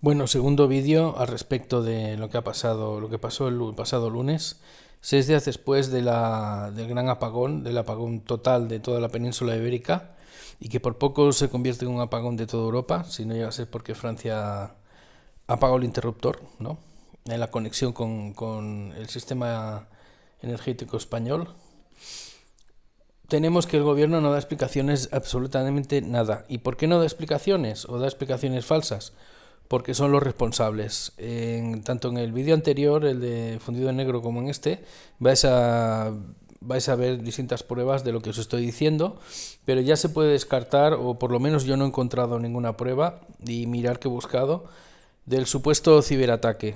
Bueno, segundo vídeo al respecto de lo que ha pasado, lo que pasó el pasado lunes, 6 días después del gran apagón, del apagón total de toda la península ibérica, y que por poco se convierte en un apagón de toda Europa, si no llega a ser porque Francia apagó el interruptor, ¿no? En la conexión con el sistema energético español. Tenemos que el gobierno no da explicaciones absolutamente nada. ¿Y por qué no da explicaciones o da explicaciones falsas? Porque son los responsables. Tanto en el vídeo anterior, el de fundido en negro, como en este, vais a ver distintas pruebas de lo que os estoy diciendo, pero ya se puede descartar, o por lo menos yo no he encontrado ninguna prueba, y mirar que he buscado, del supuesto ciberataque.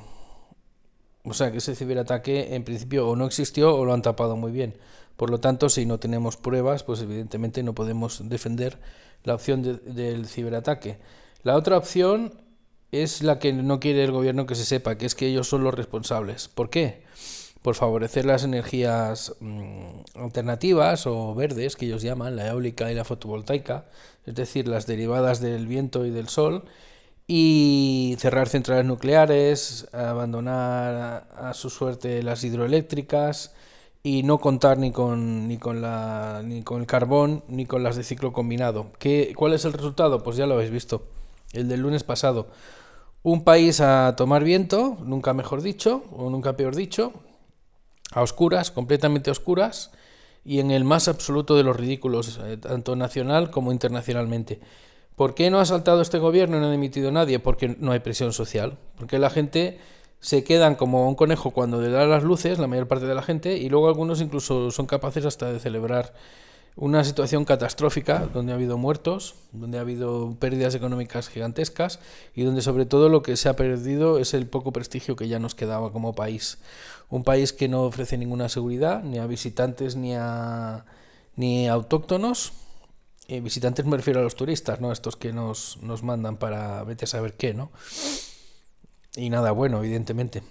O sea que ese ciberataque en principio o no existió o lo han tapado muy bien. Por lo tanto, si no tenemos pruebas, pues evidentemente no podemos defender la opción del ciberataque. La otra opción es la que no quiere el gobierno que se sepa, que es que ellos son los responsables. ¿Por qué? Por favorecer las energías alternativas o verdes, que ellos llaman, la eólica y la fotovoltaica, es decir, las derivadas del viento y del sol, y cerrar centrales nucleares, abandonar a su suerte las hidroeléctricas y no contar ni con el carbón ni con las de ciclo combinado. ¿Cuál es el resultado? Pues ya lo habéis visto, el del lunes pasado. Un país a tomar viento, nunca mejor dicho, o nunca peor dicho, a oscuras, completamente a oscuras, y en el más absoluto de los ridículos, tanto nacional como internacionalmente. ¿Por qué no ha saltado este gobierno y no ha dimitido nadie? Porque no hay presión social. Porque la gente se quedan como un conejo cuando le dan las luces, la mayor parte de la gente, y luego algunos incluso son capaces hasta de celebrar una situación catastrófica donde ha habido muertos, donde ha habido pérdidas económicas gigantescas y donde sobre todo lo que se ha perdido es el poco prestigio que ya nos quedaba como país. Un país que no ofrece ninguna seguridad ni a visitantes ni a autóctonos. Visitantes me refiero a los turistas, ¿no? Estos que nos mandan para vete a saber qué, ¿no? Y nada bueno, evidentemente.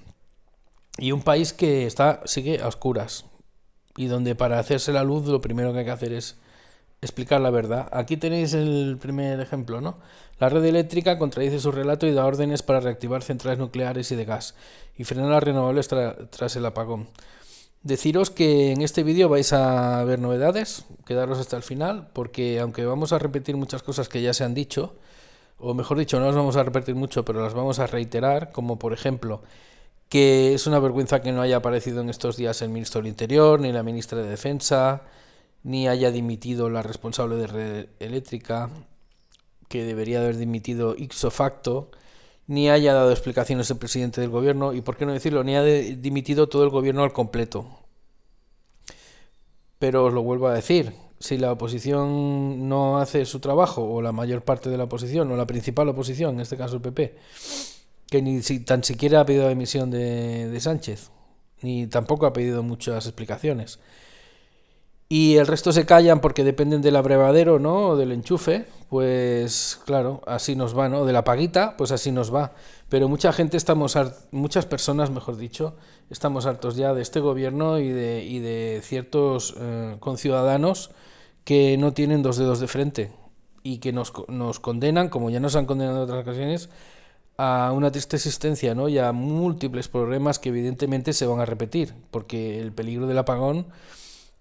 Y un país que sigue a oscuras y donde para hacerse la luz lo primero que hay que hacer es explicar la verdad. Aquí tenéis el primer ejemplo, ¿no? La red eléctrica contradice su relato y da órdenes para reactivar centrales nucleares y de gas y frenar las renovables tras el apagón. Deciros que en este vídeo vais a ver novedades, quedaros hasta el final, porque aunque vamos a repetir muchas cosas que ya se han dicho, o mejor dicho, no las vamos a repetir mucho, pero las vamos a reiterar, como por ejemplo, que es una vergüenza que no haya aparecido en estos días el ministro del Interior, ni la ministra de Defensa, ni haya dimitido la responsable de red eléctrica, que debería haber dimitido ipso facto, ni haya dado explicaciones el presidente del gobierno, y por qué no decirlo, ni haya dimitido todo el gobierno al completo. Pero os lo vuelvo a decir, si la oposición no hace su trabajo, o la mayor parte de la oposición, o la principal oposición, en este caso el PP, que tan siquiera ha pedido la dimisión de Sánchez, ni tampoco ha pedido muchas explicaciones, y el resto se callan porque dependen del abrevadero, ¿no? O del enchufe, pues claro, así nos va, ¿no? De la paguita, pues así nos va. Pero muchas personas, mejor dicho, estamos hartos ya de este gobierno y de ciertos conciudadanos que no tienen dos dedos de frente y que nos condenan, como ya nos han condenado en otras ocasiones, a una triste existencia, ¿no? Y a múltiples problemas que evidentemente se van a repetir, porque el peligro del apagón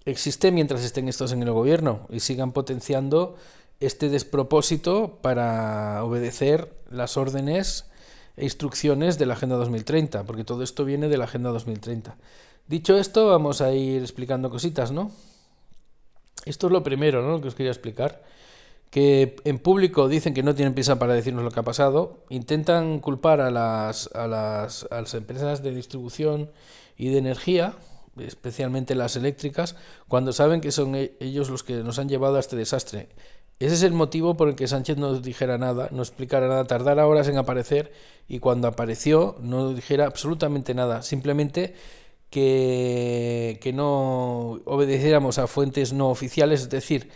existe mientras estén estos en el gobierno y sigan potenciando este despropósito para obedecer las órdenes e instrucciones de la Agenda 2030, porque todo esto viene de la Agenda 2030. Dicho esto, vamos a ir explicando cositas, ¿no? Esto es lo primero, ¿no? Que os quería explicar. Que en público dicen que no tienen prisa para decirnos lo que ha pasado, intentan culpar a las empresas de distribución y de energía, especialmente las eléctricas, cuando saben que son ellos los que nos han llevado a este desastre. Ese es el motivo por el que Sánchez no dijera nada, no explicara nada, tardara horas en aparecer y cuando apareció no dijera absolutamente nada, simplemente que no obedeciéramos a fuentes no oficiales, es decir,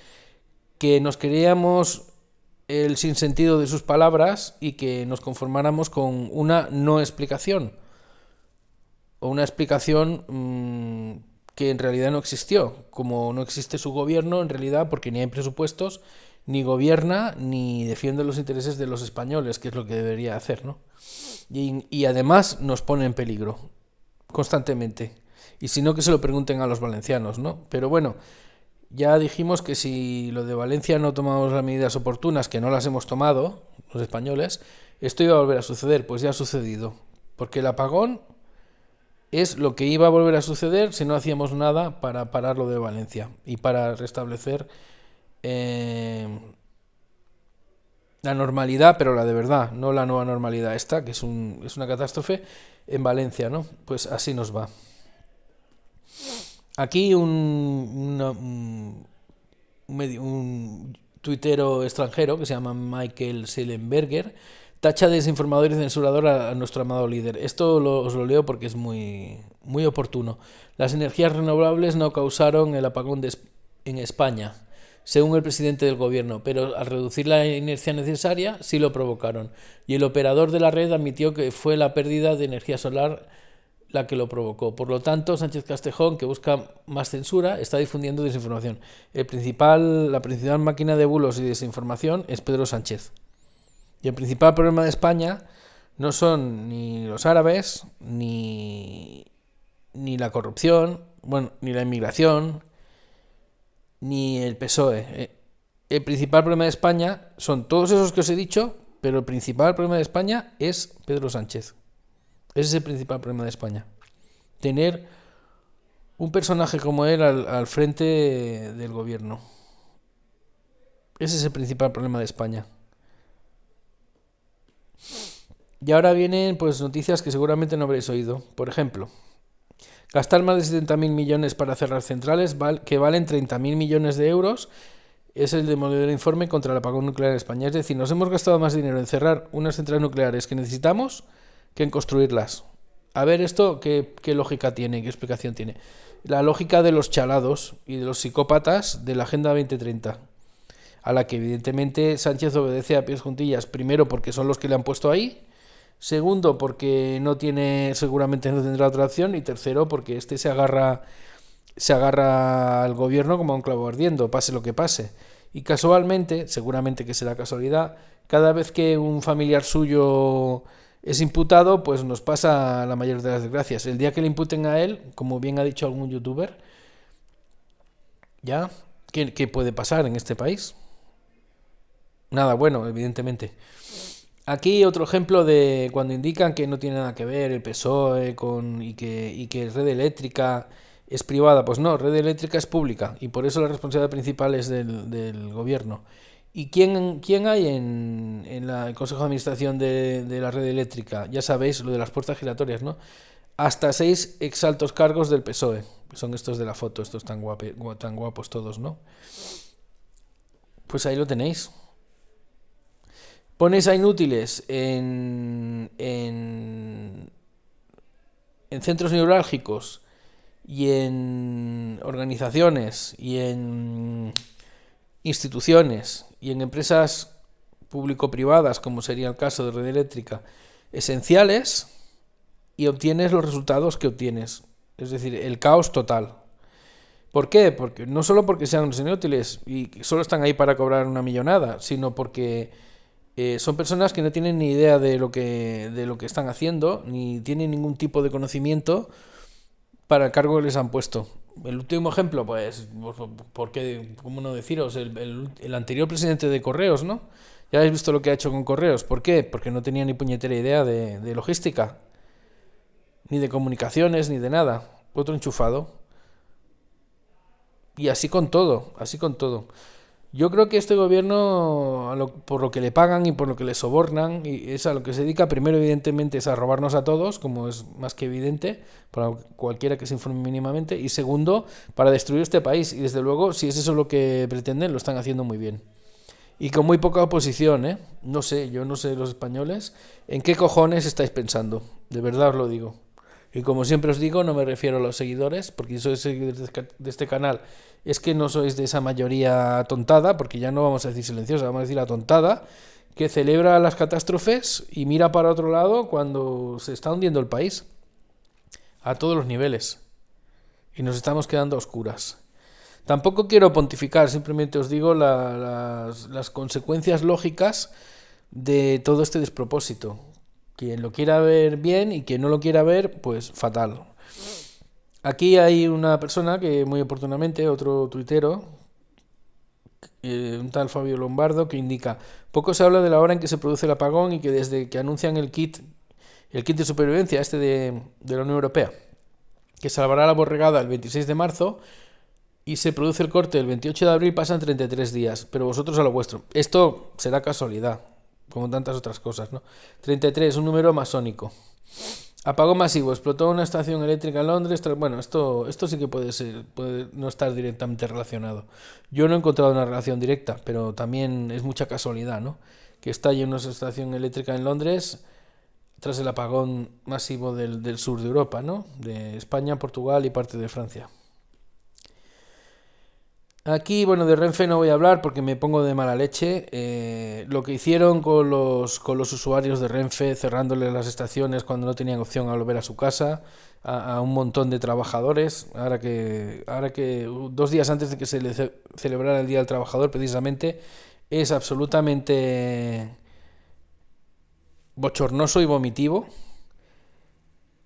que nos creíamos el sinsentido de sus palabras y que nos conformáramos con una no explicación o una explicación que en realidad no existió, como no existe su gobierno en realidad porque ni hay presupuestos ni gobierna ni defiende los intereses de los españoles, que es lo que debería hacer, ¿no? Y además nos pone en peligro constantemente. Y si no, que se lo pregunten a los valencianos, ¿no? Pero bueno, ya dijimos que si lo de Valencia no tomamos las medidas oportunas, que no las hemos tomado, los españoles, esto iba a volver a suceder. Pues ya ha sucedido. Porque el apagón es lo que iba a volver a suceder si no hacíamos nada para parar lo de Valencia y para restablecer la normalidad, pero la de verdad, no la nueva normalidad esta, que es una catástrofe en Valencia, ¿no? Pues así nos va. Aquí un tuitero extranjero que se llama Michael Seilenberger tacha de desinformador y censurador a nuestro amado líder. Esto os lo leo porque es muy, muy oportuno. Las energías renovables no causaron el apagón en España, según el presidente del gobierno, pero al reducir la inercia necesaria sí lo provocaron. Y el operador de la red admitió que fue la pérdida de energía solar la que lo provocó. Por lo tanto, Sánchez Castejón, que busca más censura, está difundiendo desinformación. La principal máquina de bulos y desinformación es Pedro Sánchez. Y el principal problema de España no son ni los árabes, ni la corrupción, bueno, ni la inmigración, ni el PSOE. El principal problema de España son todos esos que os he dicho, pero el principal problema de España es Pedro Sánchez. Ese es el principal problema de España. Tener un personaje como él al frente del gobierno. Ese es el principal problema de España. Y ahora vienen pues noticias que seguramente no habréis oído. Por ejemplo, gastar más de 70.000 millones para cerrar centrales que valen 30.000 millones de euros es el demoledor informe contra el apagón nuclear en España. Es decir, nos hemos gastado más dinero en cerrar unas centrales nucleares que necesitamos que en construirlas. A ver esto qué lógica tiene, qué explicación tiene. La lógica de los chalados y de los psicópatas de la Agenda 2030, a la que evidentemente Sánchez obedece a pies juntillas, primero porque son los que le han puesto ahí, segundo porque seguramente no tendrá otra opción, y tercero porque este se agarra al gobierno como a un clavo ardiendo, pase lo que pase. Y casualmente, seguramente que será casualidad, cada vez que un familiar suyo es imputado, pues nos pasa la mayor de las desgracias. El día que le imputen a él, como bien ha dicho algún youtuber, ¿ya? ¿Qué puede pasar en este país? Nada bueno, evidentemente. Aquí otro ejemplo de cuando indican que no tiene nada que ver el PSOE y que Red Eléctrica es privada. Pues no, Red Eléctrica es pública y por eso la responsabilidad principal es del gobierno. ¿Y quién hay en el Consejo de Administración de la Red Eléctrica? Ya sabéis, lo de las puertas giratorias, ¿no? Hasta 6 exaltos cargos del PSOE. Son estos de la foto, estos tan guapos todos, ¿no? Pues ahí lo tenéis. Ponéis a inútiles en centros neurálgicos y en organizaciones y en instituciones y en empresas público-privadas, como sería el caso de Red Eléctrica, esenciales, y obtienes los resultados que obtienes. Es decir, el caos total. ¿Por qué? Porque no solo porque sean inútiles y solo están ahí para cobrar una millonada, sino porque son personas que no tienen ni idea de lo que están haciendo, ni tienen ningún tipo de conocimiento para el cargo que les han puesto. El último ejemplo, pues, porque, ¿cómo no deciros? El anterior presidente de Correos, ¿no? Ya habéis visto lo que ha hecho con Correos. ¿Por qué? Porque no tenía ni puñetera idea de logística, ni de comunicaciones, ni de nada. Otro enchufado. Y así con todo, así con todo. Yo creo que este gobierno, por lo que le pagan y por lo que le sobornan, y es a lo que se dedica, primero evidentemente es a robarnos a todos, como es más que evidente, para cualquiera que se informe mínimamente, y segundo, para destruir este país. Y desde luego, si es eso lo que pretenden, lo están haciendo muy bien. Y con muy poca oposición, ¿eh? No sé, yo no sé los españoles, ¿en qué cojones estáis pensando? De verdad os lo digo. Y como siempre os digo, no me refiero a los seguidores, porque si sois seguidores de este canal, es que no sois de esa mayoría atontada, porque ya no vamos a decir silenciosa, vamos a decir atontada, que celebra las catástrofes y mira para otro lado cuando se está hundiendo el país, a todos los niveles, y nos estamos quedando a oscuras. Tampoco quiero pontificar, simplemente os digo las consecuencias lógicas de todo este despropósito. Quien lo quiera ver bien y quien no lo quiera ver, pues fatal. Aquí hay una persona que muy oportunamente, otro tuitero, un tal Fabio Lombardo, que indica: poco se habla de la hora en que se produce el apagón y que desde que anuncian el kit de supervivencia de la Unión Europea, que salvará la borregada el 26 de marzo y se produce el corte el 28 de abril, pasan 33 días, pero vosotros a lo vuestro. Esto será casualidad, como tantas otras cosas, ¿no? 33, un número masónico. Apagón masivo, explotó una estación eléctrica en Londres. Bueno, esto sí que puede no estar directamente relacionado. Yo no he encontrado una relación directa, pero también es mucha casualidad, ¿no? Que estalle una estación eléctrica en Londres tras el apagón masivo del sur de Europa, ¿no? De España, Portugal y parte de Francia. Aquí, bueno, de Renfe no voy a hablar porque me pongo de mala leche. Lo que hicieron con los usuarios de Renfe, cerrándoles las estaciones cuando no tenían opción a volver a su casa, a un montón de trabajadores, ahora que 2 días antes de que se celebrara el Día del Trabajador, precisamente, es absolutamente bochornoso y vomitivo.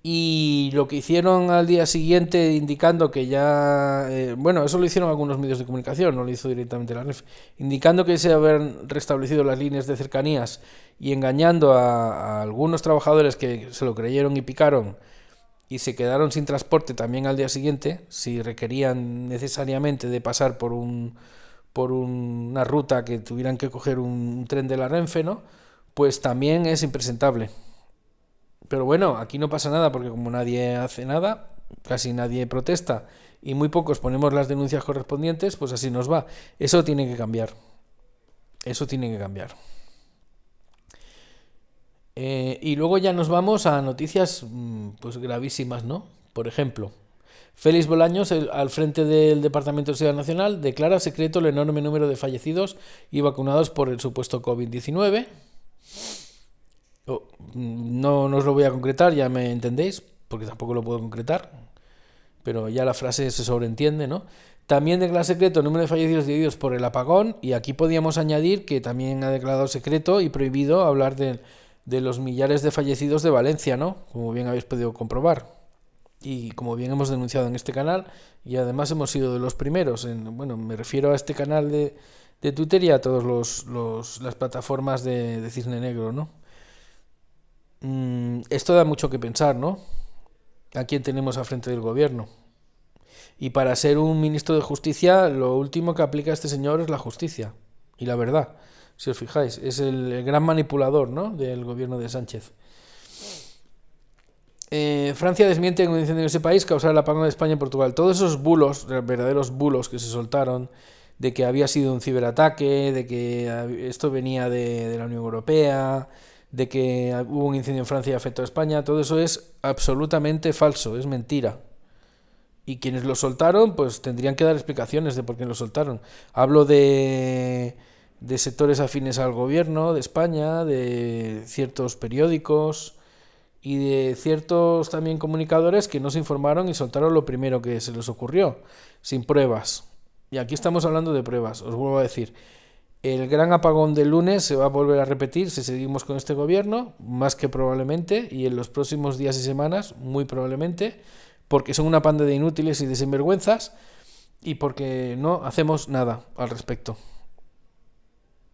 Y lo que hicieron al día siguiente, indicando que ya, bueno, eso lo hicieron algunos medios de comunicación, no lo hizo directamente la REF, indicando que se habían restablecido las líneas de cercanías y engañando a algunos trabajadores que se lo creyeron y picaron y se quedaron sin transporte también al día siguiente, si requerían necesariamente de pasar por una ruta que tuvieran que coger un tren de la Renfe, ¿no? Pues también es impresentable. Pero bueno, aquí no pasa nada porque como nadie hace nada, casi nadie protesta y muy pocos ponemos las denuncias correspondientes, pues así nos va. Eso tiene que cambiar. Eso tiene que cambiar. Y luego ya nos vamos a noticias pues gravísimas, ¿no? Por ejemplo, Félix Bolaños, al frente del Departamento de Seguridad Nacional, declara secreto el enorme número de fallecidos y vacunados por el supuesto COVID-19. No os lo voy a concretar, ya me entendéis, porque tampoco lo puedo concretar, pero ya la frase se sobreentiende, ¿no? También declara secreto el número de fallecidos debidos por el apagón, y aquí podíamos añadir que también ha declarado secreto y prohibido hablar de los millares de fallecidos de Valencia, ¿no? Como bien habéis podido comprobar. Y como bien hemos denunciado en este canal, y además hemos sido de los primeros, bueno, me refiero a este canal de Twitter y a todas las plataformas de Cisne Negro, ¿no? Esto da mucho que pensar, ¿no? ¿A quién tenemos al frente del gobierno? Y para ser un ministro de Justicia, lo último que aplica este señor es la justicia y la verdad. Si os fijáis, es el gran manipulador, ¿no?, del gobierno de Sánchez. Francia desmiente que un incendio en ese país causara el apagón de España y Portugal. Todos esos bulos, verdaderos bulos que se soltaron, de que había sido un ciberataque, de que esto venía de la Unión Europea, de que hubo un incendio en Francia y afectó a España, todo eso es absolutamente falso, es mentira. Y quienes lo soltaron, pues tendrían que dar explicaciones de por qué lo soltaron. Hablo de sectores afines al gobierno de España, de ciertos periódicos y de ciertos también comunicadores que no se informaron y soltaron lo primero que se les ocurrió, sin pruebas. Y aquí estamos hablando de pruebas, os vuelvo a decir. El gran apagón del lunes se va a volver a repetir si seguimos con este gobierno, más que probablemente, y en los próximos días y semanas, muy probablemente, porque son una panda de inútiles y de sinvergüenzas y porque no hacemos nada al respecto.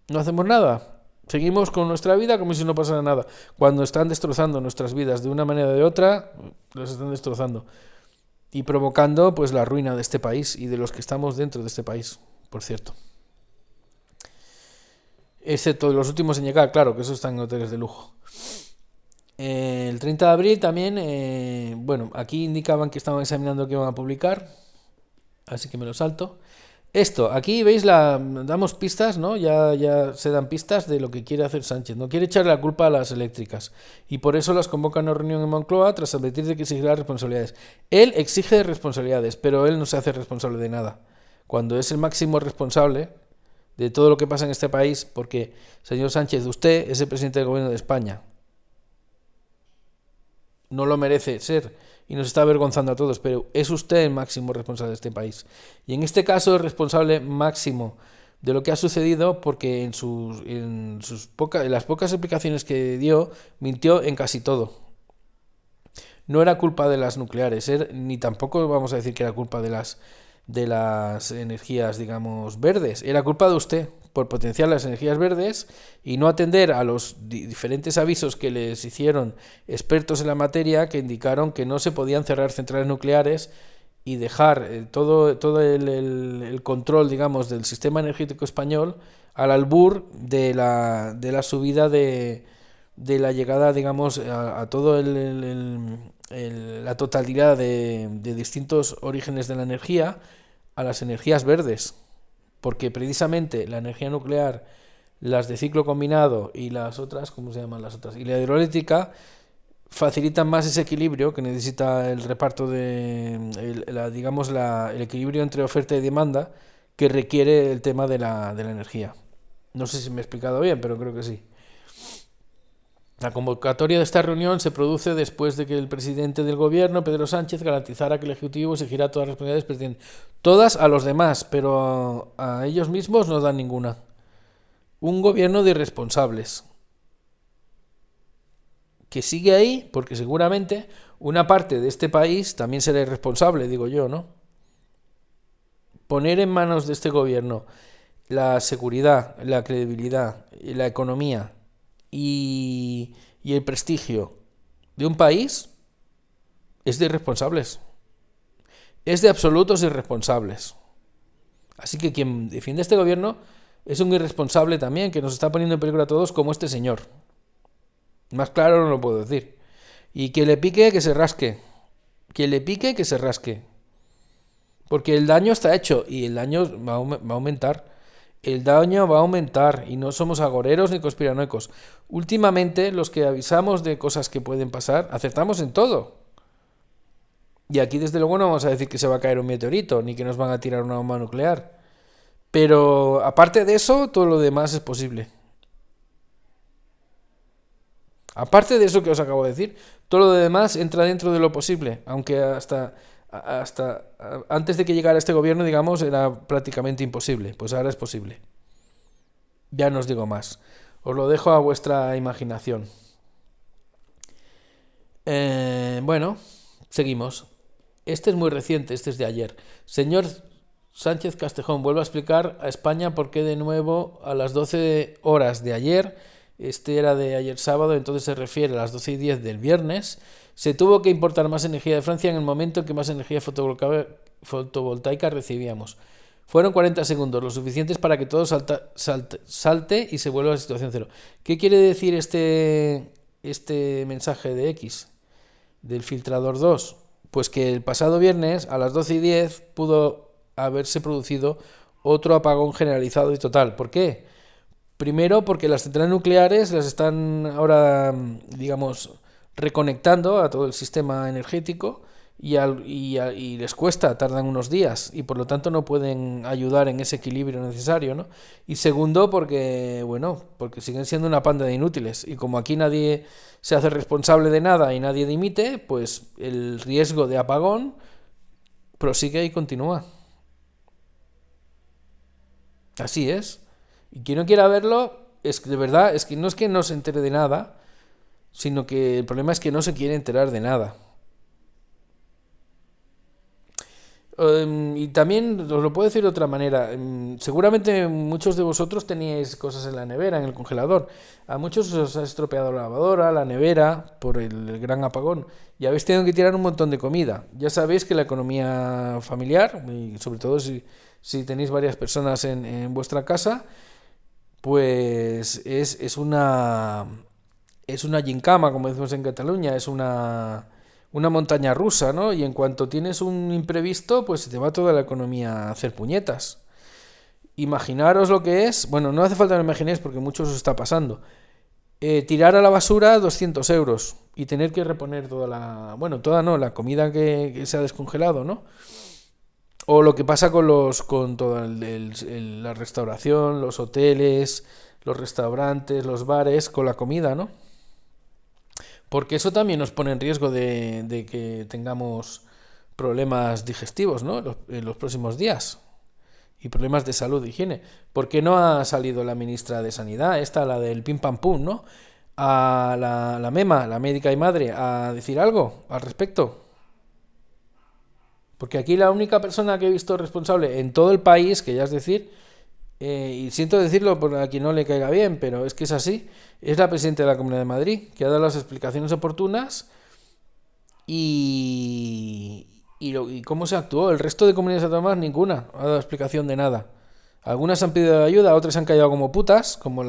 No hacemos nada. Seguimos con nuestra vida como si no pasara nada. Cuando están destrozando nuestras vidas de una manera o de otra, las están destrozando. Y provocando pues la ruina de este país y de los que estamos dentro de este país, por cierto. Excepto los últimos en llegar, claro, que esos están en hoteles de lujo. El 30 de abril también, bueno, aquí indicaban que estaban examinando qué iban a publicar, así que me lo salto. Esto, aquí veis, damos pistas, ¿no? Ya se dan pistas de lo que quiere hacer Sánchez. No quiere echarle la culpa a las eléctricas y por eso las convoca a una reunión en Moncloa tras advertir de que exigirá responsabilidades. Él exige responsabilidades, pero él no se hace responsable de nada. Cuando es el máximo responsable de todo lo que pasa en este país, porque, señor Sánchez, usted es el presidente del gobierno de España. no lo merece ser y nos está avergonzando a todos, pero es usted el máximo responsable de este país. Y en este caso es responsable máximo de lo que ha sucedido porque en las pocas explicaciones que dio, mintió en casi todo. No era culpa de las nucleares, ni tampoco vamos a decir que era culpa de las energías, digamos, verdes. Era culpa de usted por potenciar las energías verdes y no atender a los diferentes avisos que les hicieron expertos en la materia que indicaron que no se podían cerrar centrales nucleares y dejar todo el control, digamos, del sistema energético español al albur de la subida de la llegada, digamos, a todo la totalidad de distintos orígenes de la energía a las energías verdes, porque precisamente la energía nuclear, las de ciclo combinado y las otras, ¿cómo se llaman las otras? Y la hidroeléctrica facilitan más ese equilibrio que necesita el reparto el equilibrio entre oferta y demanda que requiere el tema de la energía. No sé si me he explicado bien, pero creo que sí. La convocatoria de esta reunión se produce después de que el presidente del gobierno, Pedro Sánchez, garantizara que el Ejecutivo exigirá todas las responsabilidades, todas a los demás, pero a ellos mismos no dan ninguna. Un gobierno de irresponsables, que sigue ahí porque seguramente una parte de este país también será irresponsable, digo yo, ¿no? Poner en manos de este gobierno la seguridad, la credibilidad, la economía y el prestigio de un país es de irresponsables. Es de absolutos irresponsables. Así que quien defiende este gobierno es un irresponsable también, que nos está poniendo en peligro a todos, como este señor. Más claro no lo puedo decir. Y que le pique, que se rasque. Que le pique, que se rasque. Porque el daño está hecho y el daño va a aumentar. El daño va a aumentar y no somos agoreros ni conspiranoicos. Últimamente los que avisamos de cosas que pueden pasar, acertamos en todo. Y aquí desde luego no vamos a decir que se va a caer un meteorito, ni que nos van a tirar una bomba nuclear. Pero aparte de eso, todo lo demás es posible. Aparte de eso que os acabo de decir, todo lo demás entra dentro de lo posible, aunque hasta antes de que llegara este gobierno, digamos, era prácticamente imposible. Pues ahora es posible. Ya no os digo más. Os lo dejo a vuestra imaginación. Bueno, seguimos. Este es muy reciente, este es de ayer. Señor Sánchez Castejón vuelve a explicar a España por qué de nuevo a las 12 horas de ayer, este era de ayer sábado, entonces se refiere a las 12:10 del viernes, se tuvo que importar más energía de Francia en el momento en que más energía fotovoltaica recibíamos. Fueron 40 segundos, lo suficientes para que todo salte y se vuelva a la situación cero. ¿Qué quiere decir este mensaje de X, del filtrador 2? Pues que el pasado viernes a las 12:10 pudo haberse producido otro apagón generalizado y total. ¿Por qué? Primero porque las centrales nucleares las están ahora, digamos, reconectando a todo el sistema energético y les cuesta, tardan unos días y por lo tanto no pueden ayudar en ese equilibrio necesario, ¿no? Y segundo porque, bueno, porque siguen siendo una panda de inútiles y como aquí nadie se hace responsable de nada y nadie dimite, pues el riesgo de apagón prosigue y continúa. Así es. Y quien no quiera verlo, es que de verdad, es que no se entere de nada, sino que el problema es que no se quiere enterar de nada. Y también os lo puedo decir de otra manera. Seguramente muchos de vosotros teníais cosas en la nevera, en el congelador. A muchos os ha estropeado la lavadora, la nevera, por el gran apagón. Y habéis tenido que tirar un montón de comida. Ya sabéis que la economía familiar, y sobre todo si tenéis varias personas en vuestra casa, pues es una gincama, como decimos en Cataluña, es una montaña rusa, ¿no? Y en cuanto tienes un imprevisto, pues se te va toda la economía a hacer puñetas. Imaginaros lo que es, bueno, no hace falta que lo imaginéis porque muchos os está pasando. Tirar a la basura 200 euros y tener que reponer la comida que se ha descongelado, ¿no? O lo que pasa con toda la restauración, los hoteles, los restaurantes, los bares, con la comida, ¿no? porque eso también nos pone en riesgo de que tengamos problemas digestivos, ¿no? En los próximos días y problemas de salud e higiene. ¿Por qué no ha salido la ministra de Sanidad, la del pim pam pum, ¿no? A la MEMA, la médica y madre, a decir algo al respecto? Porque aquí la única persona que he visto responsable en todo el país, que ya es decir, y siento decirlo por a quien no le caiga bien, pero es que es así, es la presidenta de la Comunidad de Madrid, que ha dado las explicaciones oportunas y cómo se actuó. El resto de comunidades autónomas, ninguna ha dado explicación de nada. Algunas han pedido ayuda, otras han callado como putas, como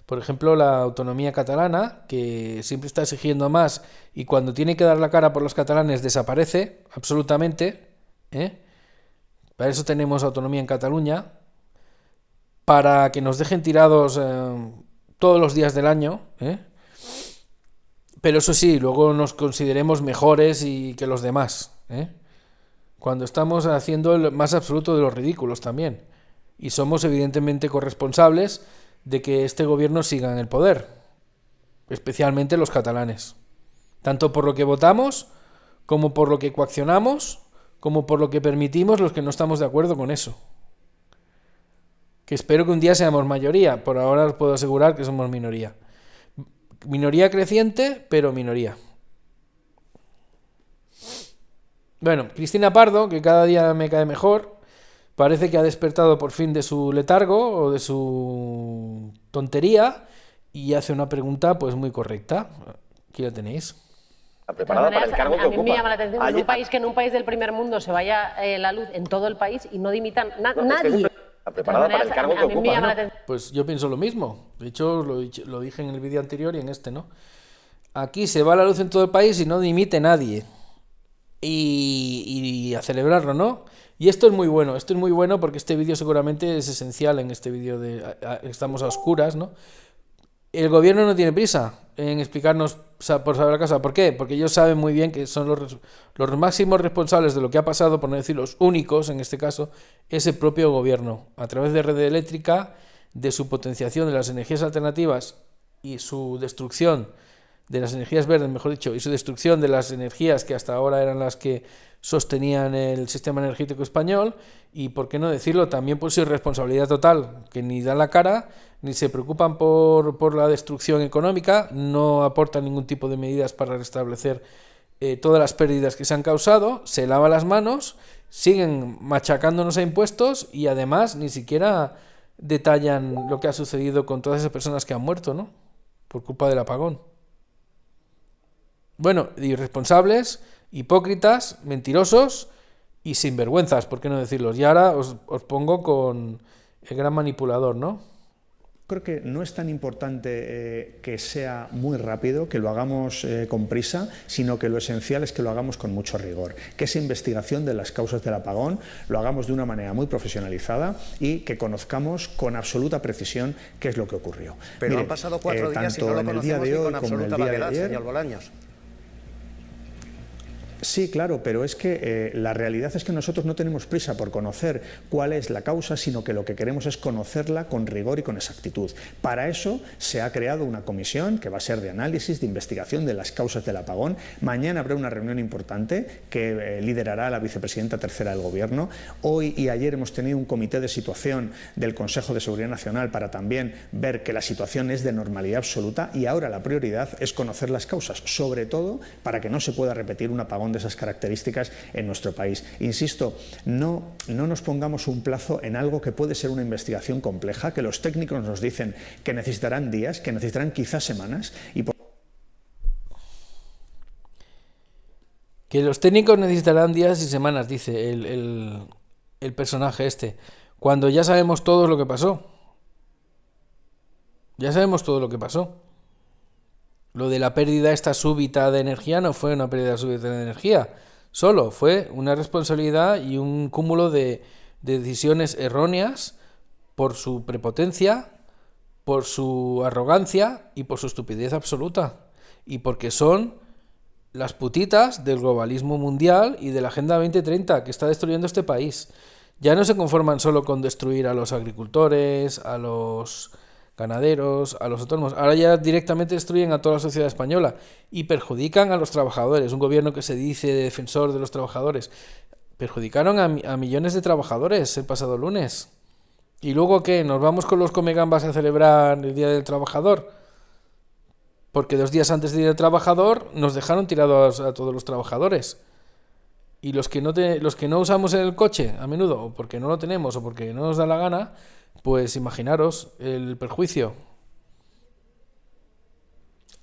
por ejemplo, la autonomía catalana, que siempre está exigiendo más y cuando tiene que dar la cara por los catalanes desaparece absolutamente, ¿eh? Para eso tenemos autonomía en Cataluña, para que nos dejen tirados todos los días del año, ¿eh? Pero eso sí, luego nos consideremos mejores y que los demás, ¿eh? Cuando estamos haciendo el más absoluto de los ridículos también. Y somos evidentemente corresponsables de que este gobierno siga en el poder, especialmente los catalanes. Tanto por lo que votamos, como por lo que coaccionamos, como por lo que permitimos los que no estamos de acuerdo con eso. Que espero que un día seamos mayoría, por ahora os puedo asegurar que somos minoría. Minoría creciente, pero minoría. Bueno, Cristina Pardo, que cada día me cae mejor, parece que ha despertado por fin de su letargo o de su tontería y hace una pregunta pues muy correcta. Aquí la tenéis. Preparada para el cargo que a mí me llama la atención que en un país del primer mundo se vaya la luz en todo el país y no dimitan nadie. Preparada para el cargo que ocupa. Pues yo pienso lo mismo. De hecho, lo dije en el vídeo anterior y en este, ¿no? Aquí se va la luz en todo el país y no dimite nadie. Y a celebrarlo, ¿no? Y esto es muy bueno porque este vídeo seguramente es esencial en este vídeo de estamos a oscuras, ¿no? El gobierno no tiene prisa en explicarnos por saber la causa. ¿Por qué? Porque ellos saben muy bien que son los máximos responsables de lo que ha pasado, por no decir los únicos, en este caso, es el propio gobierno. A través de red eléctrica, de su potenciación de las energías alternativas y su destrucción de las energías verdes, mejor dicho, y su destrucción de las energías que hasta ahora eran las que sostenían el sistema energético español, y por qué no decirlo, también por su irresponsabilidad total, que ni dan la cara, ni se preocupan por la destrucción económica, no aportan ningún tipo de medidas para restablecer todas las pérdidas que se han causado, se lavan las manos, siguen machacándonos a impuestos y además ni siquiera detallan lo que ha sucedido con todas esas personas que han muerto, ¿no? Por culpa del apagón. Bueno, irresponsables, hipócritas, mentirosos y sinvergüenzas, ¿por qué no decirlos? Y ahora os pongo con el gran manipulador, ¿no? Creo que no es tan importante que sea muy rápido, que lo hagamos con prisa, sino que lo esencial es que lo hagamos con mucho rigor, que esa investigación de las causas del apagón lo hagamos de una manera muy profesionalizada y que conozcamos con absoluta precisión qué es lo que ocurrió. Pero mire, han pasado 4 días y no lo conocemos ni con absoluta vaguedad, señor Bolaños. Sí, claro, pero es que la realidad es que nosotros no tenemos prisa por conocer cuál es la causa, sino que lo que queremos es conocerla con rigor y con exactitud. Para eso se ha creado una comisión que va a ser de análisis, de investigación de las causas del apagón. Mañana habrá una reunión importante que liderará la vicepresidenta tercera del Gobierno. Hoy y ayer hemos tenido un comité de situación del Consejo de Seguridad Nacional para también ver que la situación es de normalidad absoluta y ahora la prioridad es conocer las causas, sobre todo para que no se pueda repetir un apagón de esas características en nuestro país. Insisto, no nos pongamos un plazo en algo que puede ser una investigación compleja, que los técnicos nos dicen que necesitarán días, que necesitarán quizás semanas y que los técnicos necesitarán días y semanas, dice el personaje este, cuando ya sabemos todo lo que pasó. Ya sabemos todo lo que pasó. Lo de la pérdida esta súbita de energía no fue una pérdida súbita de energía, solo fue una responsabilidad y un cúmulo de decisiones erróneas por su prepotencia, por su arrogancia y por su estupidez absoluta. Y porque son las putitas del globalismo mundial y de la Agenda 2030 que está destruyendo este país. Ya no se conforman solo con destruir a los agricultores, a los ganaderos, a los autónomos. Ahora ya directamente destruyen a toda la sociedad española y perjudican a los trabajadores. Un gobierno que se dice defensor de los trabajadores. Perjudicaron a millones de trabajadores el pasado lunes. ¿Y luego qué? ¿Nos vamos con los comegambas a celebrar el Día del Trabajador? Porque 2 días antes del Día del Trabajador nos dejaron tirados a todos los trabajadores. Y los que no usamos el coche a menudo, o porque no lo tenemos, o porque no nos da la gana, pues imaginaros el perjuicio.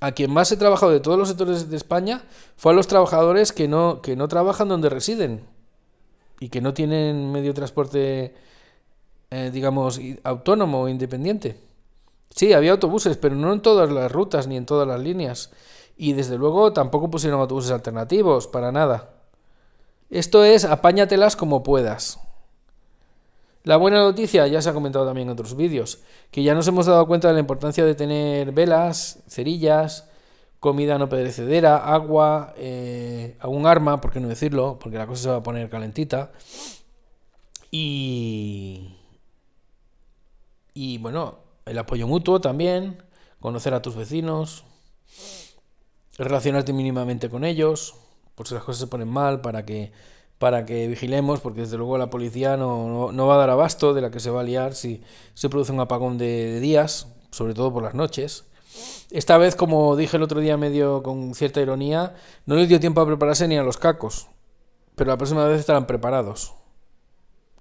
A quien más he trabajado de todos los sectores de España fue a los trabajadores que no trabajan donde residen y que no tienen medio de transporte, digamos, autónomo o independiente. Sí, había autobuses, pero no en todas las rutas ni en todas las líneas. Y desde luego tampoco pusieron autobuses alternativos, para nada. Esto es, apáñatelas como puedas. La buena noticia, ya se ha comentado también en otros vídeos, que ya nos hemos dado cuenta de la importancia de tener velas, cerillas, comida no perecedera, agua, algún arma, por qué no decirlo, porque la cosa se va a poner calentita. Y bueno, el apoyo mutuo también, conocer a tus vecinos, relacionarte mínimamente con ellos, por si las cosas se ponen mal, para que vigilemos, porque desde luego la policía no va a dar abasto de la que se va a liar si se produce un apagón de días, sobre todo por las noches. Esta vez, como dije el otro día medio con cierta ironía, no les dio tiempo a prepararse ni a los cacos, pero la próxima vez estarán preparados.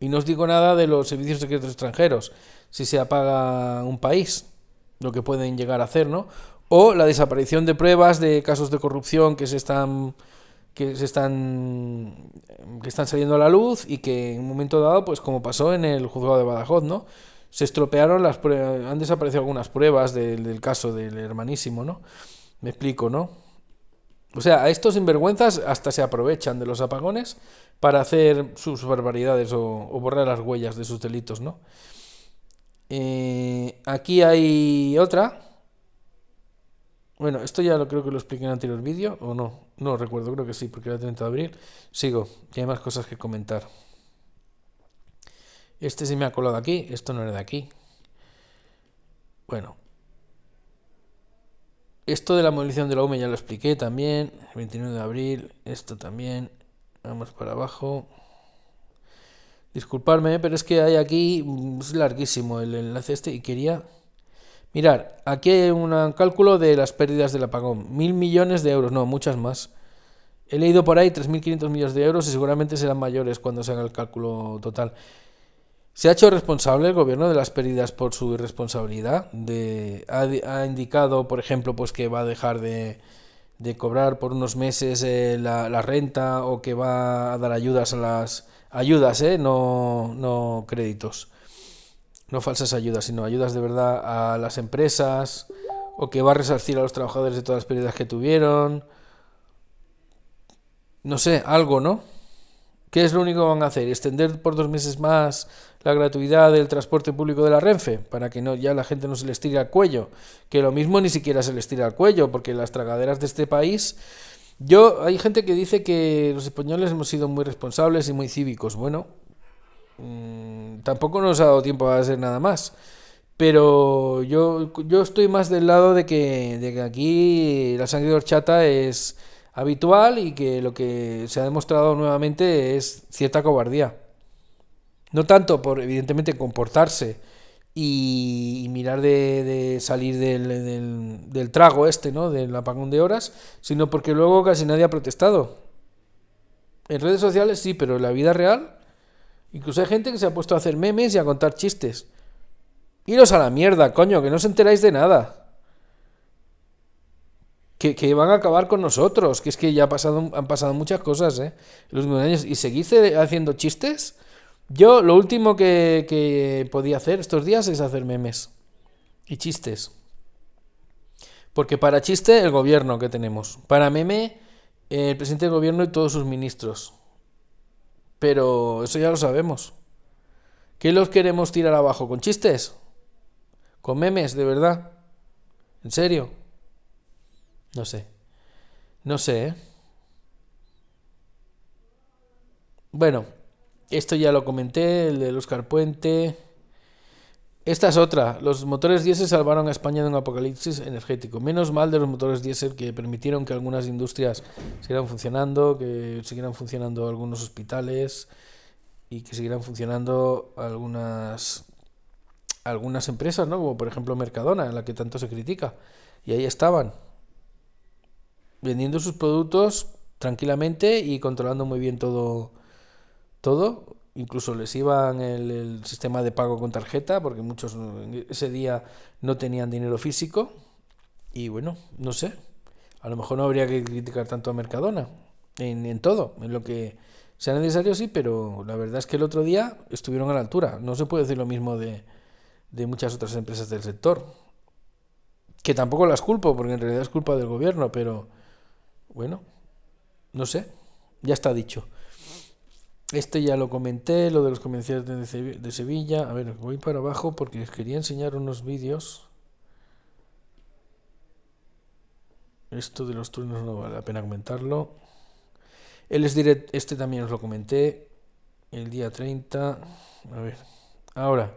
Y no os digo nada de los servicios secretos extranjeros, si se apaga un país, lo que pueden llegar a hacer, ¿no? O la desaparición de pruebas de casos de corrupción que están saliendo a la luz y que en un momento dado, pues como pasó en el juzgado de Badajoz, ¿no? Se estropearon las pruebas, han desaparecido algunas pruebas del caso del hermanísimo, ¿no? Me explico, ¿no? O sea, a estos sinvergüenzas hasta se aprovechan de los apagones para hacer sus barbaridades o borrar las huellas de sus delitos, ¿no? Aquí hay otra. Bueno, esto ya creo que lo expliqué en el anterior vídeo, o no. No recuerdo, creo que sí, porque era el 30 de abril. Sigo, que hay más cosas que comentar. Este se me ha colado aquí, esto no era de aquí. Bueno. Esto de la movilización de la UME ya lo expliqué también. El 29 de abril, esto también. Vamos para abajo. Disculpadme, pero es que hay aquí, es larguísimo el enlace este y quería... Mirar, aquí hay un cálculo de las pérdidas del apagón. 1.000 millones de euros, no, muchas más. He leído por ahí 3.500 millones de euros y seguramente serán mayores cuando se haga el cálculo total. ¿Se ha hecho responsable el gobierno de las pérdidas por su irresponsabilidad? Ha indicado, por ejemplo, pues que va a dejar de cobrar por unos meses la renta, o que va a dar ayudas a las... Ayudas, no créditos. No falsas ayudas, sino ayudas de verdad a las empresas, o que va a resarcir a los trabajadores de todas las pérdidas que tuvieron. No sé, algo, ¿no? ¿Qué es lo único que van a hacer? ¿Extender por 2 meses más la gratuidad del transporte público de la Renfe? Para que ya la gente no se les tire al cuello. Que lo mismo ni siquiera se les tira al cuello, porque las tragaderas de este país... Hay gente que dice que los españoles hemos sido muy responsables y muy cívicos. Bueno, tampoco nos ha dado tiempo a hacer nada más. Pero yo estoy más del lado de que aquí la sangre de horchata es habitual, y que lo que se ha demostrado nuevamente es cierta cobardía. No tanto por, evidentemente, comportarse y mirar de salir del trago ¿no? Del apagón de horas, sino porque luego casi nadie ha protestado. En redes sociales sí, pero en la vida real, incluso hay gente que se ha puesto a hacer memes y a contar chistes. Iros a la mierda, coño, que no os enteráis de nada. Que van a acabar con nosotros, que es que ya han pasado muchas cosas, en los últimos años, y seguir haciendo chistes. Yo lo último que podía hacer estos días es hacer memes y chistes. Porque para chiste el gobierno que tenemos, para meme el presidente del gobierno y todos sus ministros. Pero eso ya lo sabemos. ¿Qué los queremos tirar abajo? ¿Con chistes? ¿Con memes, de verdad? ¿En serio? No sé, Bueno, esto ya lo comenté, el de Óscar Puente. Esta es otra. Los motores diésel salvaron a España de un apocalipsis energético. Menos mal de los motores diésel, que permitieron que algunas industrias siguieran funcionando, que siguieran funcionando algunos hospitales y que siguieran funcionando algunas empresas, ¿no? Como por ejemplo Mercadona, en la que tanto se critica. Y ahí estaban, vendiendo sus productos tranquilamente y controlando muy bien todo. Incluso les iban el sistema de pago con tarjeta, porque muchos ese día no tenían dinero físico. Y bueno, no sé, a lo mejor no habría que criticar tanto a Mercadona en todo, en lo que sea necesario, sí, pero la verdad es que el otro día estuvieron a la altura. No se puede decir lo mismo de muchas otras empresas del sector, que tampoco las culpo, porque en realidad es culpa del gobierno, pero bueno, no sé, ya está dicho. Este ya lo comenté, lo de los comerciantes de Sevilla. A ver, voy para abajo porque les quería enseñar unos vídeos. Esto de los turnos no vale la pena comentarlo. El SDIRECT, este también os lo comenté el día 30. A ver, ahora.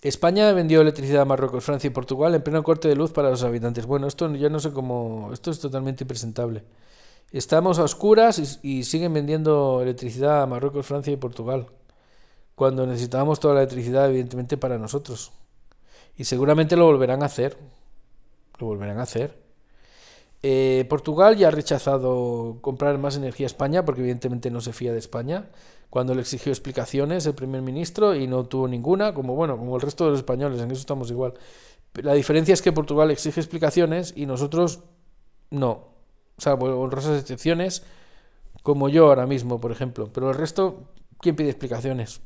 España vendió electricidad a Marruecos, Francia y Portugal en pleno corte de luz para los habitantes. Bueno, esto ya no sé cómo... Esto es totalmente impresentable. Estamos a oscuras y siguen vendiendo electricidad a Marruecos, Francia y Portugal, cuando necesitábamos toda la electricidad, evidentemente, para nosotros. Y seguramente lo volverán a hacer. Portugal ya ha rechazado comprar más energía a España, porque evidentemente no se fía de España, cuando le exigió explicaciones el primer ministro y no tuvo ninguna, como el resto de los españoles, en eso estamos igual. La diferencia es que Portugal exige explicaciones y nosotros no. Salvo honrosas excepciones, como yo ahora mismo, por ejemplo. Pero el resto, ¿quién pide explicaciones?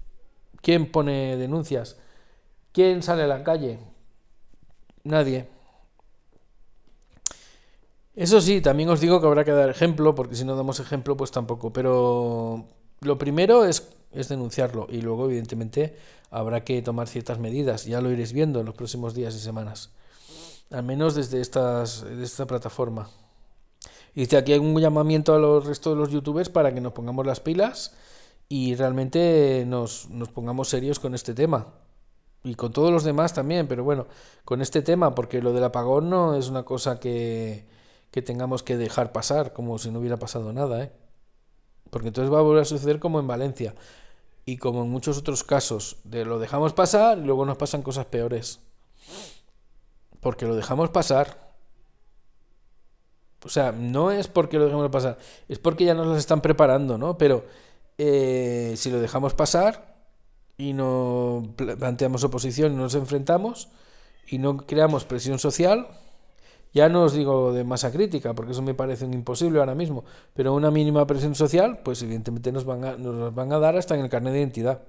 ¿Quién pone denuncias? ¿Quién sale a la calle? Nadie. Eso sí, también os digo que habrá que dar ejemplo, porque si no damos ejemplo, pues tampoco. Pero lo primero es denunciarlo y luego, evidentemente, habrá que tomar ciertas medidas. Ya lo iréis viendo en los próximos días y semanas. Al menos desde esta plataforma. Y dice aquí hay un llamamiento a los restos de los youtubers para que nos pongamos las pilas y realmente nos pongamos serios con este tema. Y con todos los demás también, pero bueno, con este tema, porque lo del apagón no es una cosa que tengamos que dejar pasar, como si no hubiera pasado nada, ¿eh? Porque entonces va a volver a suceder como en Valencia y como en muchos otros casos, de lo dejamos pasar y luego nos pasan cosas peores. Porque lo dejamos pasar. O sea, no es porque lo dejemos pasar, es porque ya nos las están preparando, ¿no? Pero si lo dejamos pasar y no planteamos oposición y nos enfrentamos y no creamos presión social, ya no os digo de masa crítica, porque eso me parece un imposible ahora mismo, pero una mínima presión social, pues evidentemente nos van a dar hasta en el carnet de identidad.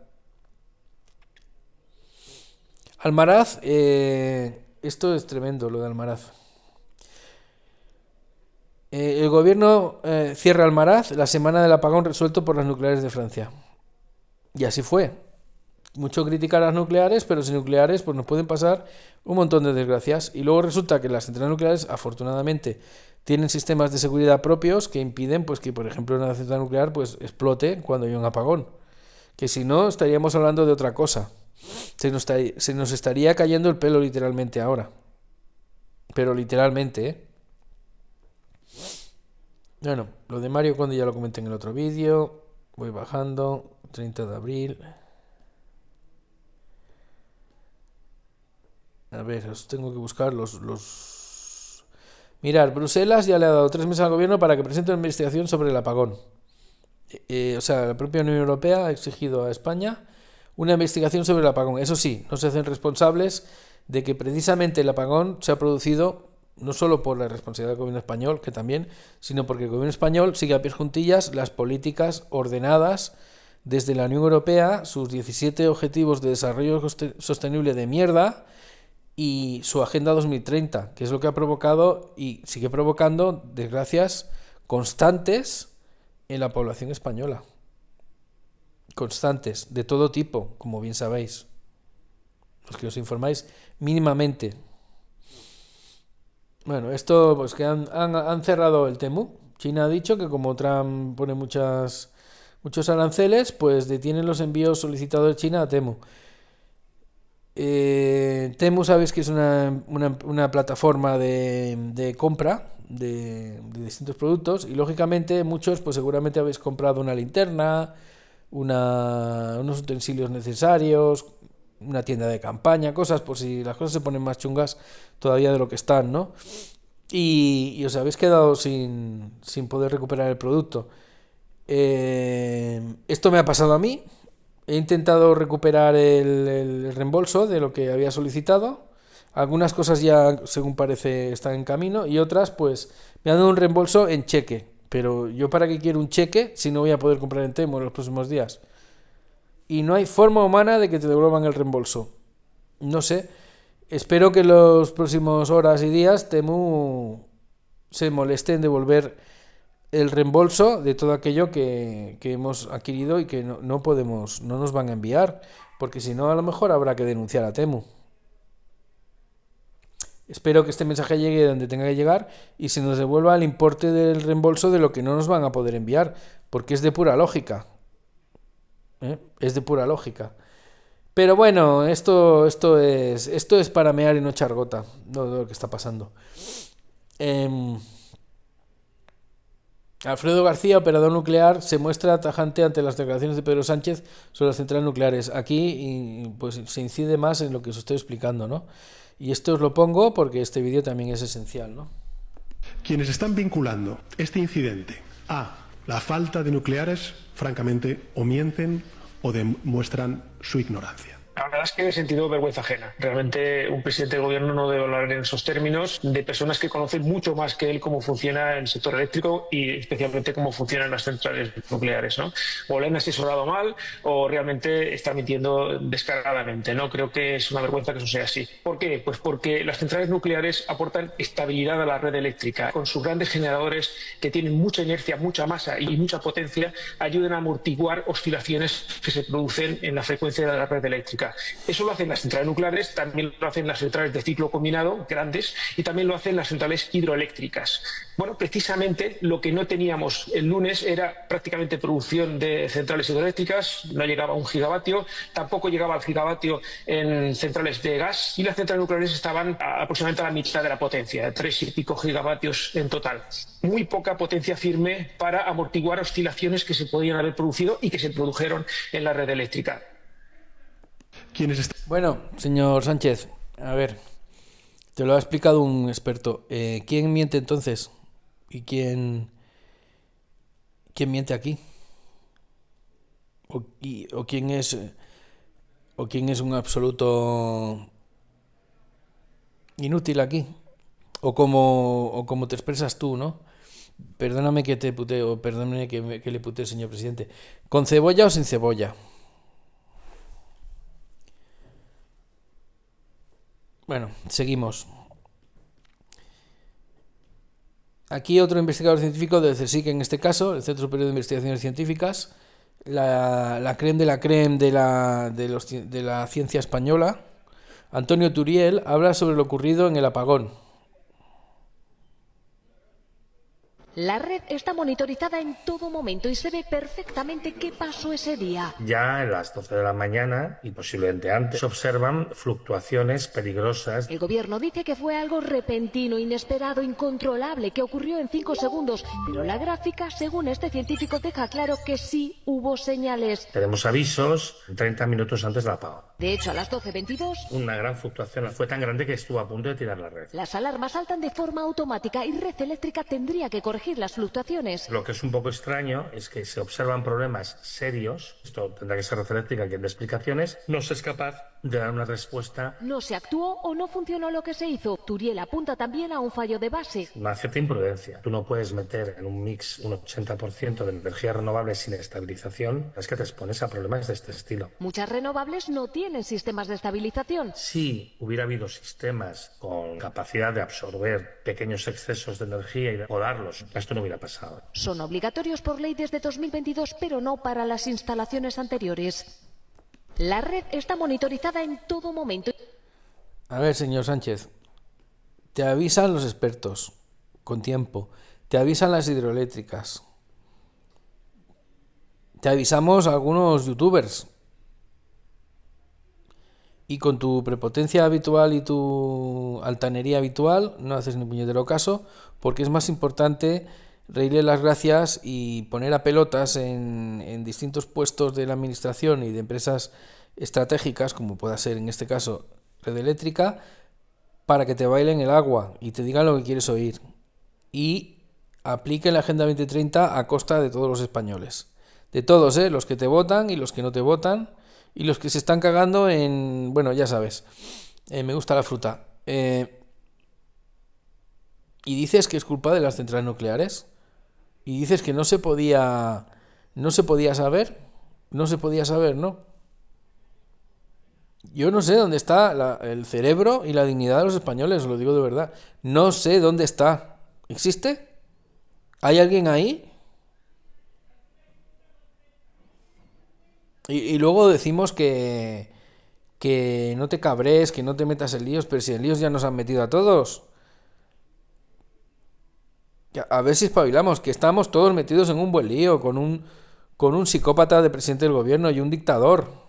Almaraz, esto es tremendo, lo de Almaraz. El gobierno cierra Almaraz la semana del apagón resuelto por las nucleares de Francia. Y así fue. Mucho criticar a las nucleares, pero sin nucleares pues nos pueden pasar un montón de desgracias. Y luego resulta que las centrales nucleares, afortunadamente, tienen sistemas de seguridad propios que impiden pues que, por ejemplo, una central nuclear pues explote cuando hay un apagón. Que si no, estaríamos hablando de otra cosa. Se nos estaría cayendo el pelo literalmente ahora. Pero literalmente, ¿eh? Bueno, lo de Mario Conde ya lo comenté en el otro vídeo. Voy bajando. 30 de abril. A ver, os tengo que buscar los... Mirad, Bruselas ya le ha dado 3 meses al gobierno para que presente una investigación sobre el apagón. O sea, la propia Unión Europea ha exigido a España una investigación sobre el apagón. Eso sí, no se hacen responsables de que precisamente el apagón se ha producido no solo por la responsabilidad del gobierno español, que también, sino porque el gobierno español sigue a pies juntillas las políticas ordenadas desde la Unión Europea, sus 17 objetivos de desarrollo sostenible de mierda y su Agenda 2030, que es lo que ha provocado y sigue provocando desgracias constantes en la población española. Constantes, de todo tipo, como bien sabéis, los que os informáis mínimamente. Bueno, esto pues que han cerrado el Temu. China ha dicho que como Trump pone muchos aranceles, pues detienen los envíos solicitados de China a Temu. Temu, sabes que es una plataforma de compra de distintos productos, y lógicamente muchos pues seguramente habéis comprado una linterna, unos utensilios necesarios, una tienda de campaña, cosas por si las cosas se ponen más chungas todavía de lo que están, ¿no? Y os habéis quedado sin poder recuperar el producto. Esto me ha pasado a mí. He intentado recuperar el reembolso de lo que había solicitado. Algunas cosas ya, según parece, están en camino, y otras pues me han dado un reembolso en cheque. Pero yo, ¿para qué quiero un cheque si no voy a poder comprar en Temu en los próximos días? Y no hay forma humana de que te devuelvan el reembolso. No sé. Espero que en los próximos horas y días Temu se moleste en devolver el reembolso de todo aquello que hemos adquirido y que no nos van a enviar, porque si no, a lo mejor habrá que denunciar a Temu. Espero que este mensaje llegue donde tenga que llegar y se nos devuelva el importe del reembolso de lo que no nos van a poder enviar, porque es de pura lógica. Es de pura lógica. Pero bueno, esto es para mear y no echar gota, lo que está pasando. Alfredo García, operador nuclear, se muestra tajante ante las declaraciones de Pedro Sánchez sobre las centrales nucleares. Aquí pues se incide más en lo que os estoy explicando, ¿no? Y esto os lo pongo porque este vídeo también es esencial, ¿no? Quienes están vinculando este incidente a la falta de nucleares, francamente, o mienten o demuestran su ignorancia. La verdad es que he sentido vergüenza ajena. Realmente un presidente de gobierno no debe hablar en esos términos de personas que conocen mucho más que él cómo funciona el sector eléctrico y especialmente cómo funcionan las centrales nucleares, ¿no? O le han asesorado mal o realmente está mintiendo descaradamente, ¿no? Creo que es una vergüenza que eso sea así. ¿Por qué? Pues porque las centrales nucleares aportan estabilidad a la red eléctrica. Con sus grandes generadores que tienen mucha inercia, mucha masa y mucha potencia, ayudan a amortiguar oscilaciones que se producen en la frecuencia de la red eléctrica. Eso lo hacen las centrales nucleares, también lo hacen las centrales de ciclo combinado grandes y también lo hacen las centrales hidroeléctricas. Bueno, precisamente lo que no teníamos el lunes era prácticamente producción de centrales hidroeléctricas, no llegaba a 1 gigavatio, tampoco llegaba al gigavatio en centrales de gas y las centrales nucleares estaban aproximadamente a la mitad de la potencia, 3 y pico gigavatios en total. Muy poca potencia firme para amortiguar oscilaciones que se podían haber producido y que se produjeron en la red eléctrica. Bueno, señor Sánchez, a ver, te lo ha explicado un experto. ¿Quién miente entonces? ¿Y quién miente aquí? ¿O quién es un absoluto inútil aquí? O como te expresas tú, ¿no? Perdóname que te puteo, perdóname que le putee, señor presidente. ¿Con cebolla o sin cebolla? Bueno, seguimos. Aquí otro investigador científico del CSIC, en este caso, el Centro Superior de Investigaciones Científicas, la creme de la creme de la ciencia española, Antonio Turiel, habla sobre lo ocurrido en el apagón. La red está monitorizada en todo momento y se ve perfectamente qué pasó ese día. Ya a las 12 de la mañana y posiblemente antes se observan fluctuaciones peligrosas. El gobierno dice que fue algo repentino, inesperado, incontrolable, que ocurrió en 5 segundos. Pero la gráfica, según este científico, deja claro que sí hubo señales. Tenemos avisos 30 minutos antes del apagón. De hecho, a las 12:22... una gran fluctuación fue tan grande que estuvo a punto de tirar la red. Las alarmas saltan de forma automática y Red Eléctrica tendría que corregir las fluctuaciones. Lo que es un poco extraño es que se observan problemas serios, esto tendrá que ser Red Eléctrica quien dé explicaciones, no se es capaz de dar una respuesta. No se actuó o no funcionó lo que se hizo. Turiel apunta también a un fallo de base. Una cierta imprudencia. Tú no puedes meter en un mix un 80% de energía renovable sin estabilización, es que te expones a problemas de este estilo. Muchas renovables no tienen sistemas de estabilización. Si hubiera habido sistemas con capacidad de absorber pequeños excesos de energía y de podarlos, esto no hubiera pasado. Son obligatorios por ley desde 2022, pero no para las instalaciones anteriores. La red está monitorizada en todo momento. A ver, señor Sánchez, te avisan los expertos con tiempo, te avisan las hidroeléctricas, te avisamos algunos youtubers, y con tu prepotencia habitual y tu altanería habitual no haces ni puñetero caso, porque es más importante reírle las gracias y poner a pelotas en distintos puestos de la administración y de empresas estratégicas, como pueda ser en este caso Red Eléctrica, para que te bailen el agua y te digan lo que quieres oír y apliquen la Agenda 2030 a costa de todos los españoles, de todos, los que te votan y los que no te votan y los que se están cagando en, bueno, ya sabes, me gusta la fruta, y dices que es culpa de las centrales nucleares y dices que no se podía saber, ¿no? Yo no sé dónde está el cerebro y la dignidad de los españoles, os lo digo de verdad. No sé dónde está. ¿Existe? ¿Hay alguien ahí? Y luego decimos que no te cabres, que no te metas en líos, pero si en líos ya nos han metido a todos. A ver si espabilamos, que estamos todos metidos en un buen lío, con un psicópata de presidente del gobierno y un dictador.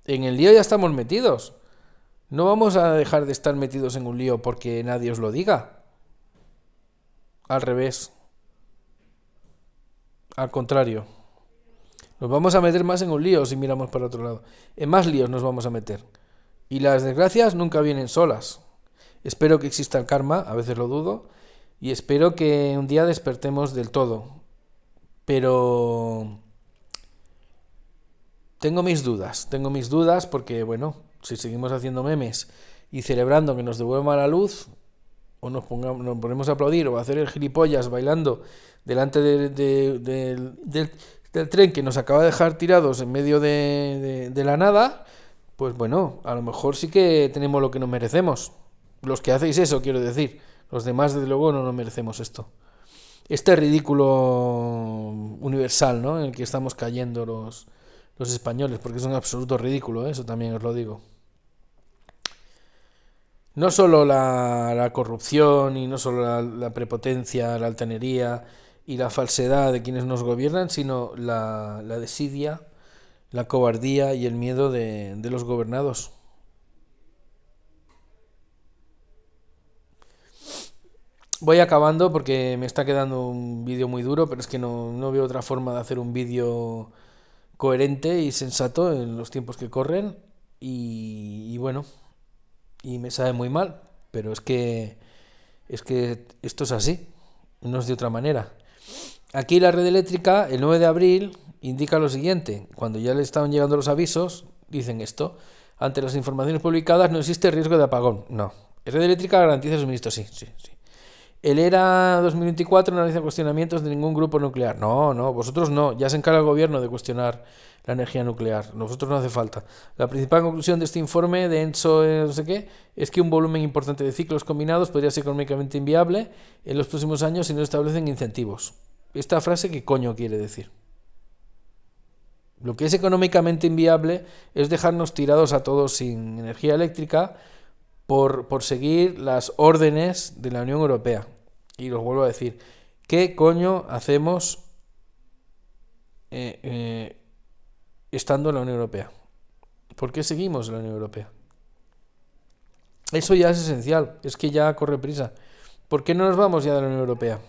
En el lío ya estamos metidos. No vamos a dejar de estar metidos en un lío porque nadie os lo diga. Al revés. Al contrario. Nos vamos a meter más en un lío si miramos para otro lado. En más líos nos vamos a meter. Y las desgracias nunca vienen solas. Espero que exista el karma, a veces lo dudo, y espero que un día despertemos del todo. Pero tengo mis dudas porque, bueno, si seguimos haciendo memes y celebrando que nos devuelvan la luz, o nos ponemos a aplaudir o a hacer el gilipollas bailando delante del tren que nos acaba de dejar tirados en medio de la nada, pues bueno, a lo mejor sí que tenemos lo que nos merecemos. Los que hacéis eso, quiero decir. Los demás, desde luego, no nos merecemos esto. Este ridículo universal, ¿no?, en el que estamos cayendo los españoles, porque es un absoluto ridículo, eso también os lo digo. No solo la corrupción y no solo la prepotencia, la altanería y la falsedad de quienes nos gobiernan, sino la desidia, la cobardía y el miedo de los gobernados. Voy acabando porque me está quedando un vídeo muy duro, pero es que no veo otra forma de hacer un vídeo coherente y sensato en los tiempos que corren y bueno, y me sabe muy mal, pero es que esto es así, no es de otra manera. Aquí la Red Eléctrica, el 9 de abril, indica lo siguiente: cuando ya le estaban llegando los avisos, dicen esto: ante las informaciones publicadas no existe riesgo de apagón. No. Red Eléctrica garantiza el suministro, sí. El ERA 2024 no realiza cuestionamientos de ningún grupo nuclear. No, vosotros no. Ya se encarga el gobierno de cuestionar la energía nuclear. Nosotros no hace falta. La principal conclusión de este informe de ENTSO, no sé qué, es que un volumen importante de ciclos combinados podría ser económicamente inviable en los próximos años si no establecen incentivos. ¿Esta frase qué coño quiere decir? Lo que es económicamente inviable es dejarnos tirados a todos sin energía eléctrica por seguir las órdenes de la Unión Europea. Y los vuelvo a decir, ¿qué coño hacemos estando en la Unión Europea? ¿Por qué seguimos en la Unión Europea? Eso ya es esencial, es que ya corre prisa. ¿Por qué no nos vamos ya de la Unión Europea?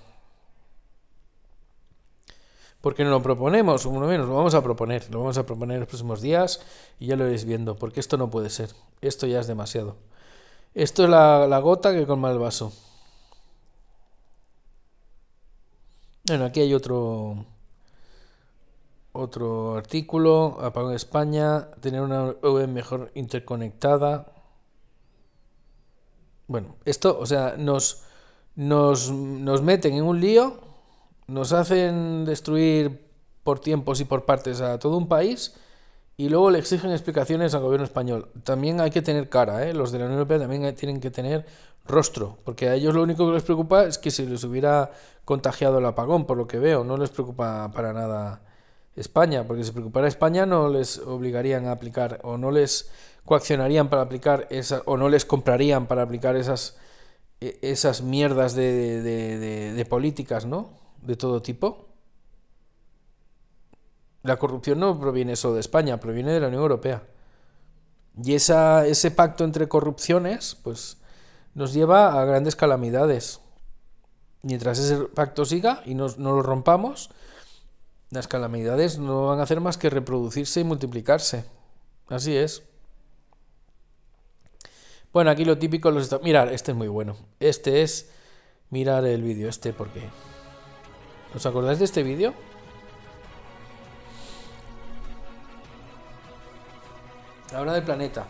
Porque no lo proponemos, o por lo menos lo vamos a proponer en los próximos días y ya lo iréis viendo, porque esto no puede ser, esto ya es demasiado. Esto es la gota que colma el vaso. Bueno, aquí hay otro artículo: apagón en España, tener una UE mejor interconectada. Bueno, esto, o sea, nos meten en un lío, nos hacen destruir por tiempos y por partes a todo un país y luego le exigen explicaciones al gobierno español. También hay que tener cara, los de la Unión Europea también tienen que tener rostro, porque a ellos lo único que les preocupa es que se les hubiera contagiado el apagón, por lo que veo. No les preocupa para nada España, porque si preocupara España no les obligarían a aplicar, o no les coaccionarían para aplicar o no les comprarían para aplicar esas mierdas de políticas, ¿no?, de todo tipo. La corrupción no proviene solo de España, proviene de la Unión Europea. Y ese pacto entre corrupciones, pues, nos lleva a grandes calamidades. Mientras ese pacto siga y no lo rompamos, las calamidades no van a hacer más que reproducirse y multiplicarse. Así es. Bueno, aquí lo típico... Mirad, este es muy bueno. Mirar el vídeo porque... ¿Os acordáis de este vídeo? Habla del planeta.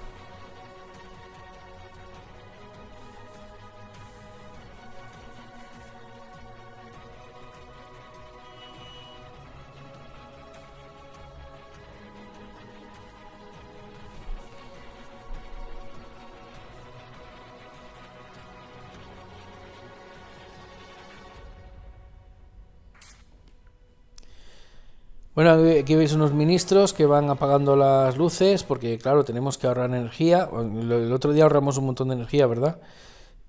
Bueno, aquí veis unos ministros que van apagando las luces porque, claro, tenemos que ahorrar energía. El otro día ahorramos un montón de energía, ¿verdad?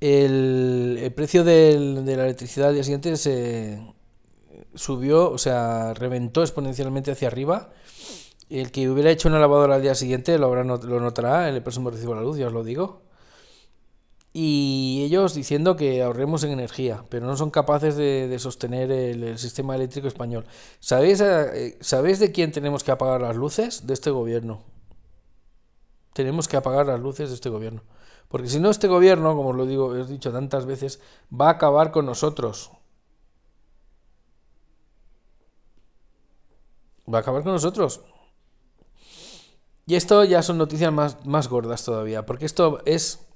El precio de la electricidad al día siguiente se subió, o sea, reventó exponencialmente hacia arriba. El que hubiera hecho una lavadora al día siguiente lo notará en el próximo recibo de la luz, ya os lo digo. Y ellos diciendo que ahorremos en energía, pero no son capaces de sostener el sistema eléctrico español. ¿Sabéis de quién tenemos que apagar las luces? De este gobierno. Tenemos que apagar las luces de este gobierno. Porque si no, este gobierno, como os he dicho tantas veces, va a acabar con nosotros. Va a acabar con nosotros. Y esto ya son noticias más gordas todavía, porque esto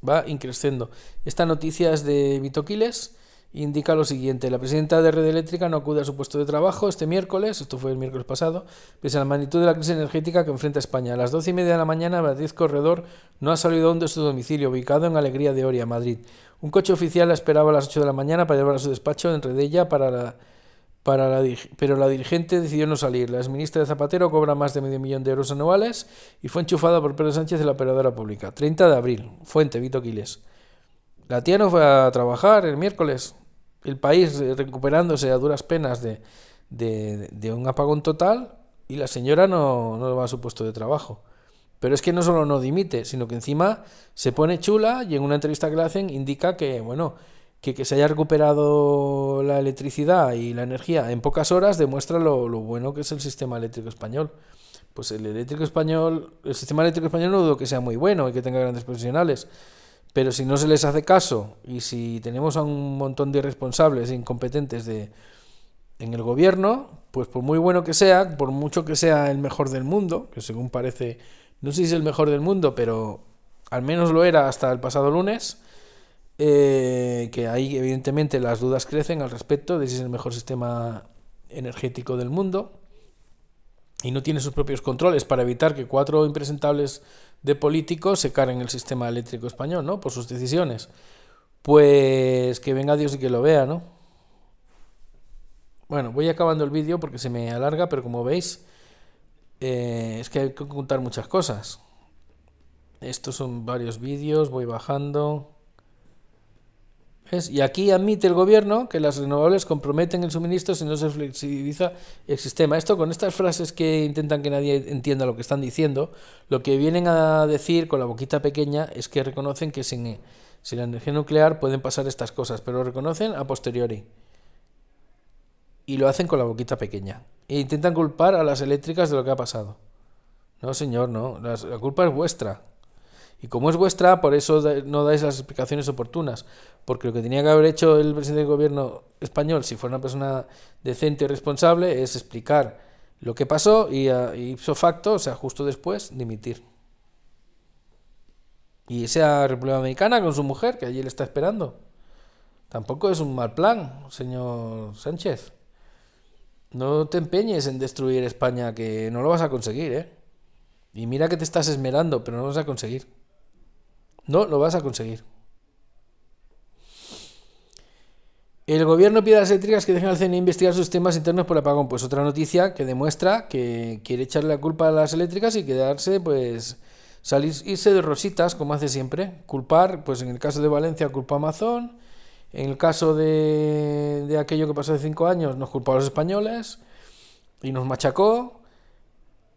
va increciendo. Esta noticia es de Vitoquiles, indica lo siguiente: la presidenta de Red Eléctrica no acude a su puesto de trabajo este miércoles, esto fue el miércoles pasado, pese a la magnitud de la crisis energética que enfrenta España. A las 12:30 de la mañana, Beatriz Corredor no ha salido aún de su domicilio, ubicado en Alegría de Oria, Madrid. Un coche oficial la esperaba a las 8 de la mañana para llevarla a su despacho en Redella, pero la dirigente decidió no salir. La exministra de Zapatero cobra más de $500,000 anuales y fue enchufada por Pedro Sánchez en la operadora pública. 30 de abril, fuente Vitoquiles. La tía no fue a trabajar el miércoles. El país recuperándose a duras penas de un apagón total y la señora no va a su puesto de trabajo. Pero es que no solo no dimite, sino que encima se pone chula y en una entrevista que le hacen indica que, bueno, que se haya recuperado la electricidad y la energía en pocas horas demuestra lo bueno que es el sistema eléctrico español. Pues el sistema eléctrico español no dudo que sea muy bueno y que tenga grandes profesionales, pero si no se les hace caso y si tenemos a un montón de irresponsables e incompetentes en el gobierno, pues por muy bueno que sea, por mucho que sea el mejor del mundo, que según parece, no sé si es el mejor del mundo, pero al menos lo era hasta el pasado lunes, que ahí evidentemente las dudas crecen al respecto de si es el mejor sistema energético del mundo y no tiene sus propios controles para evitar que 4 impresentables de políticos se carguen el sistema eléctrico español, ¿no? Por sus decisiones. Pues que venga Dios y que lo vea, ¿no? Bueno, voy acabando el vídeo porque se me alarga, pero como veis, es que hay que contar muchas cosas. Estos son varios vídeos, voy bajando. ¿Ves? Y aquí admite el gobierno que las renovables comprometen el suministro si no se flexibiliza el sistema. Esto, con estas frases que intentan que nadie entienda lo que están diciendo, lo que vienen a decir con la boquita pequeña es que reconocen que sin la energía nuclear pueden pasar estas cosas, pero lo reconocen a posteriori. Y lo hacen con la boquita pequeña. E intentan culpar a las eléctricas de lo que ha pasado. No, señor, no. La culpa es vuestra. Y como es vuestra, por eso no dais las explicaciones oportunas. Porque lo que tenía que haber hecho el presidente del gobierno español, si fuera una persona decente y responsable, es explicar lo que pasó y ipso facto, o sea, justo después, dimitir. Y sea República Dominicana con su mujer, que allí le está esperando. Tampoco es un mal plan, señor Sánchez. No te empeñes en destruir España, que no lo vas a conseguir, ¿eh? Y mira que te estás esmerando, pero no lo vas a conseguir. No lo vas a conseguir. El gobierno pide a las eléctricas que dejen al CNI investigar sus sistemas internos por apagón. Pues otra noticia que demuestra que quiere echarle la culpa a las eléctricas y quedarse, pues, irse de rositas, como hace siempre. Culpar, pues en el caso de Valencia culpa a Amazon, en el caso de aquello que pasó hace 5 años nos culpó a los españoles y nos machacó.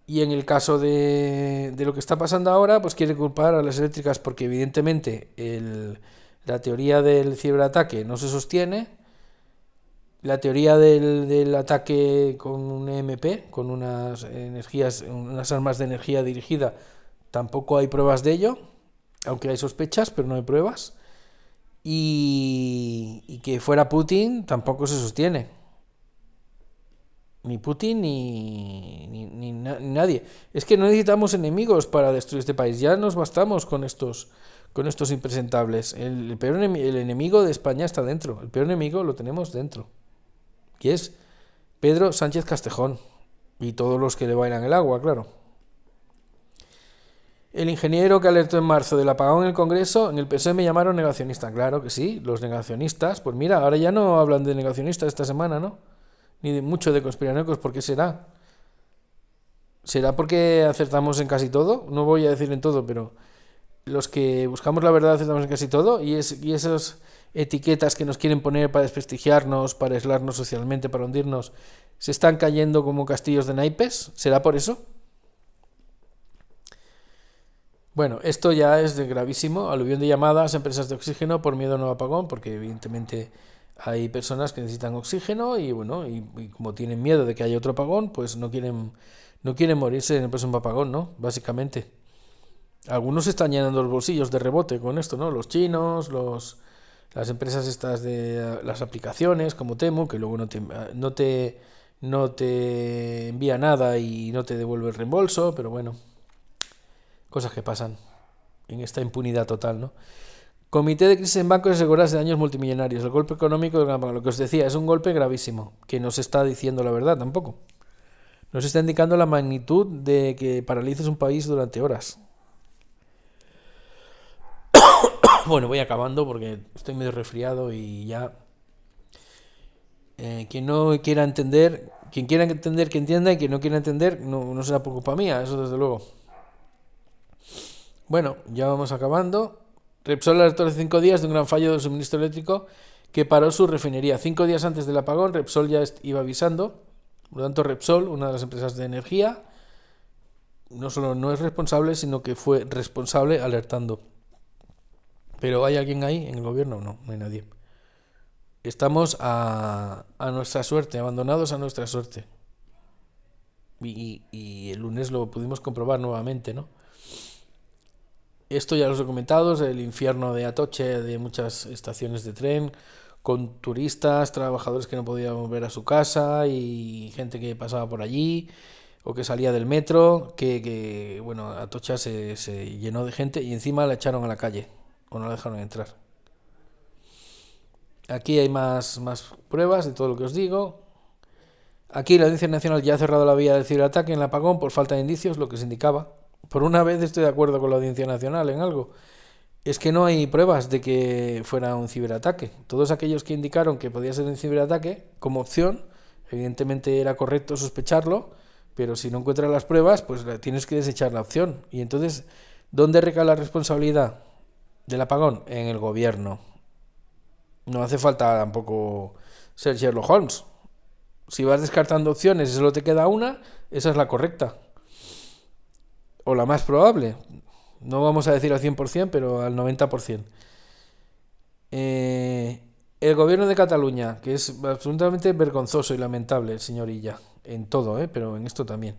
Y en el caso de lo que está pasando ahora, pues quiere culpar a las eléctricas porque evidentemente la teoría del ciberataque no se sostiene, la teoría del ataque con un EMP, con unas armas de energía dirigida, tampoco hay pruebas de ello, aunque hay sospechas, pero no hay pruebas, y que fuera Putin tampoco se sostiene. Ni Putin ni nadie. Es que no necesitamos enemigos para destruir este país. Ya nos bastamos con estos impresentables. El enemigo de España está dentro. El peor enemigo lo tenemos dentro. Y es Pedro Sánchez Castejón. Y todos los que le bailan el agua, claro. El ingeniero que alertó en marzo del apagón en el Congreso, en el PSOE me llamaron negacionista. Claro que sí, los negacionistas. Pues mira, ahora ya no hablan de negacionistas esta semana, ¿no? Ni de mucho de conspiranoicos. ¿Por qué será? ¿Será porque acertamos en casi todo? No voy a decir en todo, pero los que buscamos la verdad acertamos en casi todo, y esas etiquetas que nos quieren poner para desprestigiarnos, para aislarnos socialmente, para hundirnos, se están cayendo como castillos de naipes. ¿Será por eso? Bueno, esto ya es gravísimo. Aluvión de llamadas a empresas de oxígeno por miedo a un nuevo apagón, porque evidentemente hay personas que necesitan oxígeno y bueno, y como tienen miedo de que haya otro apagón, pues no quieren morirse en el próximo apagón, ¿no? Básicamente. Algunos se están llenando los bolsillos de rebote con esto, ¿no? Los chinos, las empresas estas de las aplicaciones como Temu, que luego no te envía nada y no te devuelve el reembolso, pero bueno, cosas que pasan en esta impunidad total, ¿no? Comité de crisis en bancos y aseguradoras de daños multimillonarios. El golpe económico, lo que os decía, es un golpe gravísimo, que no se está diciendo la verdad tampoco. No se está indicando la magnitud de que paralices un país durante horas. Bueno, voy acabando porque estoy medio resfriado y ya... quien no quiera entender, quien quiera entender, que entienda, y quien no quiera entender, no será por culpa mía, eso desde luego. Bueno, ya vamos acabando. Repsol alertó hace 5 días de un gran fallo del suministro eléctrico que paró su refinería. 5 días antes del apagón, Repsol ya iba avisando. Por lo tanto, Repsol, una de las empresas de energía, no solo no es responsable, sino que fue responsable alertando. ¿Pero hay alguien ahí en el gobierno? No hay nadie. Estamos a nuestra suerte, abandonados a nuestra suerte. Y el lunes lo pudimos comprobar nuevamente, ¿no? Esto ya los he comentado, el infierno de Atocha, de muchas estaciones de tren, con turistas, trabajadores que no podían volver a su casa y gente que pasaba por allí o que salía del metro, que bueno, Atocha se llenó de gente y encima la echaron a la calle o no la dejaron entrar. Aquí hay más pruebas de todo lo que os digo. Aquí la Audiencia Nacional ya ha cerrado la vía del ciberataque en el apagón por falta de indicios, lo que se indicaba. Por una vez estoy de acuerdo con la Audiencia Nacional en algo. Es que no hay pruebas de que fuera un ciberataque. Todos aquellos que indicaron que podía ser un ciberataque como opción, evidentemente era correcto sospecharlo, pero si no encuentras las pruebas, pues tienes que desechar la opción. Y entonces, ¿dónde recae la responsabilidad del apagón? En el gobierno. No hace falta tampoco ser Sherlock Holmes. Si vas descartando opciones y solo te queda una, esa es la correcta. O la más probable. No vamos a decir al 100%, pero al 90%. El gobierno de Cataluña, que es absolutamente vergonzoso y lamentable, señorilla, en todo, pero en esto también.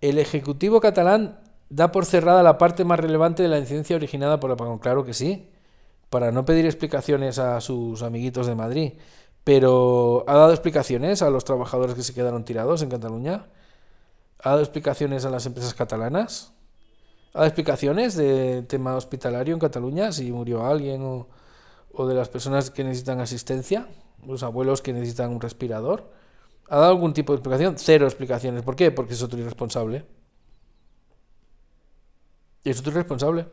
El Ejecutivo catalán da por cerrada la parte más relevante de la incidencia originada por el apagón. Claro que sí, para no pedir explicaciones a sus amiguitos de Madrid. Pero ¿ha dado explicaciones a los trabajadores que se quedaron tirados en Cataluña? ¿Ha dado explicaciones a las empresas catalanas? ¿Ha dado explicaciones de tema hospitalario en Cataluña? Si murió alguien o de las personas que necesitan asistencia, los abuelos que necesitan un respirador. ¿Ha dado algún tipo de explicación? Cero explicaciones. ¿Por qué? Porque es otro irresponsable. Es otro irresponsable.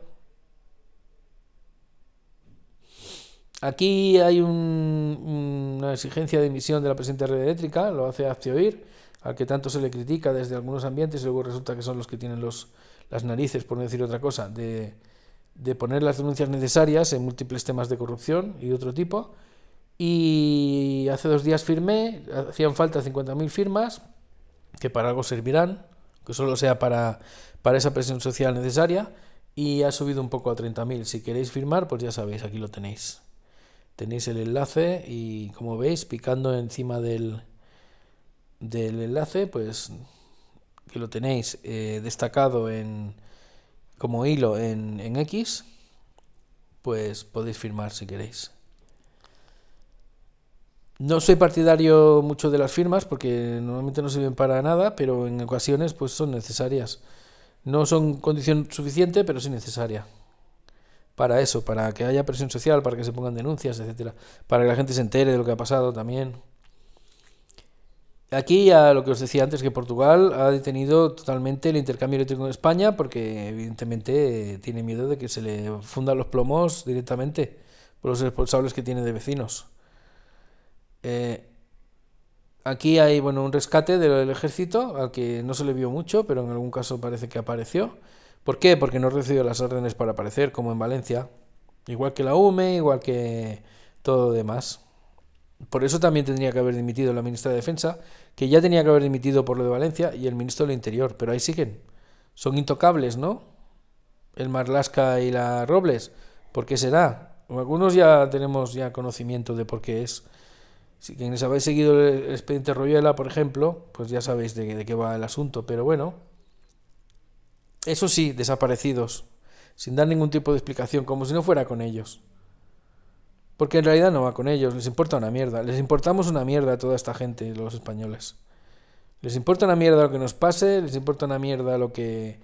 Aquí hay una exigencia de emisión de la presente red eléctrica, lo hace Hazte al que tanto se le critica desde algunos ambientes y luego resulta que son los que tienen las narices, por no decir otra cosa, de poner las denuncias necesarias en múltiples temas de corrupción y de otro tipo. Y hace 2 días firmé, hacían falta 50.000 firmas, que para algo servirán, que solo sea para esa presión social necesaria, y ha subido un poco a 30.000. Si queréis firmar, pues ya sabéis, aquí lo tenéis. Tenéis el enlace y, como veis, picando encima del enlace, pues que lo tenéis destacado como hilo en X, pues podéis firmar si queréis. No soy partidario mucho de las firmas porque normalmente no sirven para nada, pero en ocasiones pues son necesarias. No son condición suficiente, pero sí necesaria. Para eso, para que haya presión social, para que se pongan denuncias, etcétera, para que la gente se entere de lo que ha pasado también. Aquí ya lo que os decía antes, que Portugal ha detenido totalmente el intercambio eléctrico en España porque evidentemente tiene miedo de que se le fundan los plomos directamente por los responsables que tiene de vecinos. Aquí hay un rescate del ejército, al que no se le vio mucho, pero en algún caso parece que apareció. ¿Por qué? Porque no recibió las órdenes para aparecer, como en Valencia. Igual que la UME, igual que todo lo demás. Por eso también tendría que haber dimitido la ministra de Defensa, que ya tenía que haber dimitido por lo de Valencia, y el ministro del Interior, pero ahí siguen. Son intocables, ¿no? El Marlaska y la Robles. ¿Por qué será? Algunos ya tenemos conocimiento de por qué es. Si quienes habéis seguido el expediente Royuela, por ejemplo, pues ya sabéis de qué va el asunto, pero bueno. Eso sí, desaparecidos, sin dar ningún tipo de explicación, como si no fuera con ellos. Porque en realidad no va con ellos, les importa una mierda. Les importamos una mierda a toda esta gente, los españoles. Les importa una mierda lo que nos pase, les importa una mierda lo que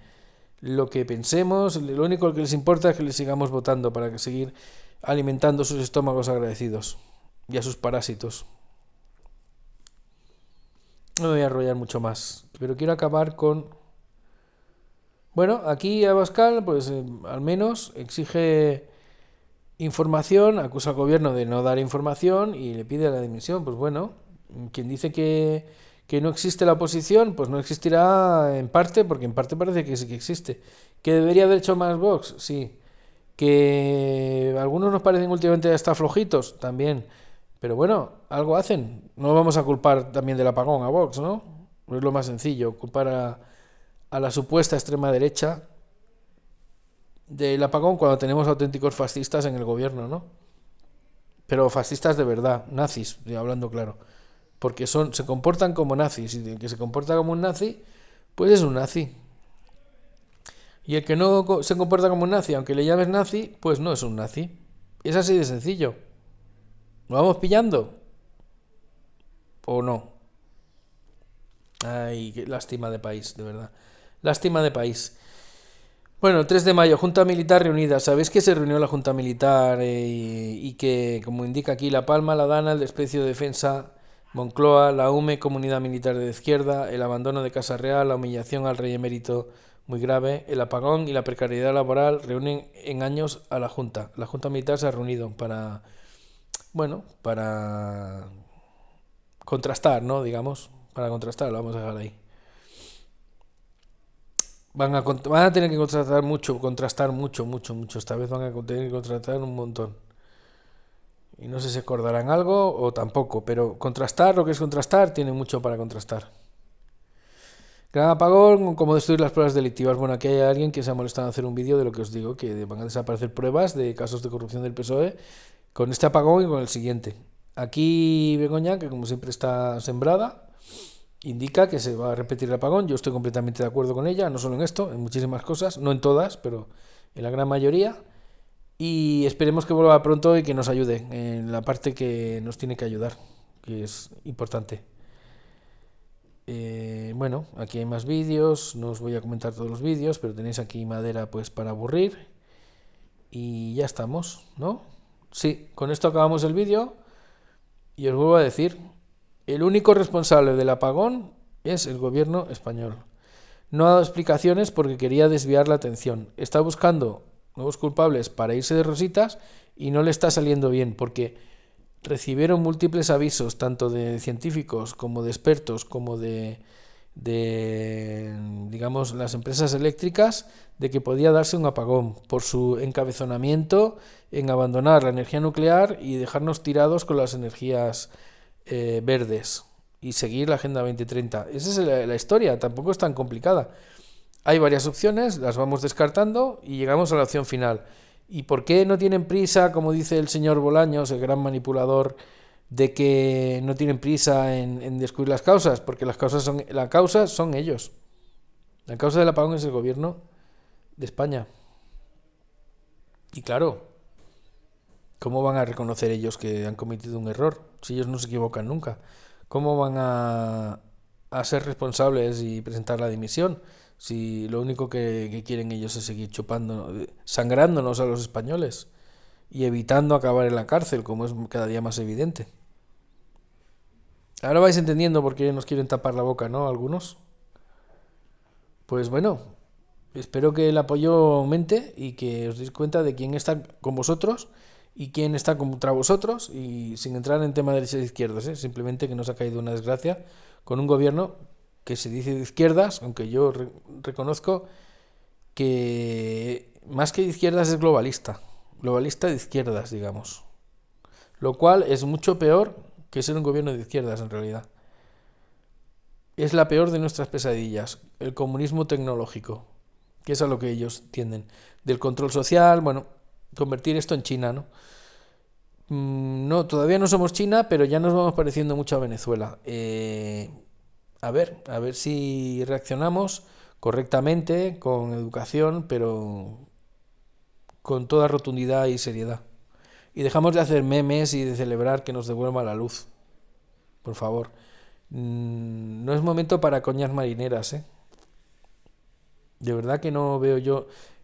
pensemos. Lo único que les importa es que les sigamos votando para que seguir alimentando sus estómagos agradecidos y a sus parásitos. No me voy a enrollar mucho más, pero quiero acabar con... Bueno, aquí Abascal, pues al menos exige información, acusa al gobierno de no dar información y le pide la dimisión. Pues bueno, quien dice que no existe la oposición, pues no existirá en parte, porque en parte parece que sí que existe. ¿Que debería haber hecho más Vox? Sí. ¿Que algunos nos parecen últimamente hasta flojitos? También. Pero bueno, algo hacen. No vamos a culpar también del apagón a Vox, ¿no? No es lo más sencillo, culpar a la supuesta extrema derecha del apagón cuando tenemos auténticos fascistas en el gobierno, ¿no? Pero fascistas de verdad, nazis, hablando claro, porque se comportan como nazis, y el que se comporta como un nazi, pues es un nazi. Y el que no se comporta como un nazi, aunque le llames nazi, pues no es un nazi. Es así de sencillo. ¿Lo vamos pillando? ¿O no? Ay, qué lástima de país, de verdad. Lástima de país. Bueno, 3 de mayo, Junta Militar reunida. ¿Sabéis que se reunió la Junta Militar y que, como indica aquí, La Palma, La Dana, el desprecio de Defensa, Moncloa, la UME, Comunidad Militar de Izquierda, el abandono de Casa Real, la humillación al rey emérito muy grave, el apagón y la precariedad laboral reúnen en años a la Junta? La Junta Militar se ha reunido para contrastar, ¿no? Digamos, para contrastar, lo vamos a dejar ahí. Van a tener que contrastar mucho. Esta vez van a tener que contrastar un montón. Y no sé si acordarán algo o tampoco, pero contrastar, lo que es contrastar, tiene mucho para contrastar. Gran apagón, cómo destruir las pruebas delictivas. Bueno, aquí hay alguien que se ha molestado en hacer un vídeo de lo que os digo, que van a desaparecer pruebas de casos de corrupción del PSOE con este apagón y con el siguiente. Aquí Begoña, que como siempre está sembrada, indica que se va a repetir el apagón. Yo estoy completamente de acuerdo con ella, no solo en esto, en muchísimas cosas, no en todas, pero en la gran mayoría. Y esperemos que vuelva pronto y que nos ayude en la parte que nos tiene que ayudar, que es importante. Bueno, aquí hay más vídeos, no os voy a comentar todos los vídeos, pero tenéis aquí madera pues para aburrir. Y ya estamos, ¿no? Sí, con esto acabamos el vídeo. Y os vuelvo a decir, el único responsable del apagón es el gobierno español. No ha dado explicaciones porque quería desviar la atención. Está buscando nuevos culpables para irse de rositas y no le está saliendo bien porque recibieron múltiples avisos, tanto de científicos como de expertos, como de digamos, las empresas eléctricas, de que podía darse un apagón por su encabezonamiento en abandonar la energía nuclear y dejarnos tirados con las energías verdes y seguir la Agenda 2030. Esa es la historia, tampoco es tan complicada. Hay varias opciones, las vamos descartando y llegamos a la opción final. ¿Y por qué no tienen prisa, como dice el señor Bolaños, el gran manipulador, de que no tienen prisa en descubrir las causas? Porque la causa son ellos. La causa del apagón es el gobierno de España. Y claro, ¿cómo van a reconocer ellos que han cometido un error? Si ellos no se equivocan nunca. ¿Cómo van a ser responsables y presentar la dimisión? Si lo único que quieren ellos es seguir sangrándonos a los españoles y evitando acabar en la cárcel, como es cada día más evidente. Ahora vais entendiendo por qué nos quieren tapar la boca, ¿no? Algunos. Pues bueno, espero que el apoyo aumente y que os deis cuenta de quién está con vosotros y quién está contra vosotros, y sin entrar en tema de derechas e izquierdas, simplemente que nos ha caído una desgracia con un gobierno que se dice de izquierdas, aunque yo reconozco que más que de izquierdas es globalista de izquierdas, digamos, lo cual es mucho peor que ser un gobierno de izquierdas en realidad. Es la peor de nuestras pesadillas, el comunismo tecnológico, que es a lo que ellos tienden, del control social, bueno, convertir esto en China, ¿no? No, todavía no somos China, pero ya nos vamos pareciendo mucho a Venezuela. A ver si reaccionamos correctamente, con educación, pero con toda rotundidad y seriedad. Y dejamos de hacer memes y de celebrar que nos devuelva la luz. Por favor. No es momento para coñas marineras, ¿eh? De verdad que no veo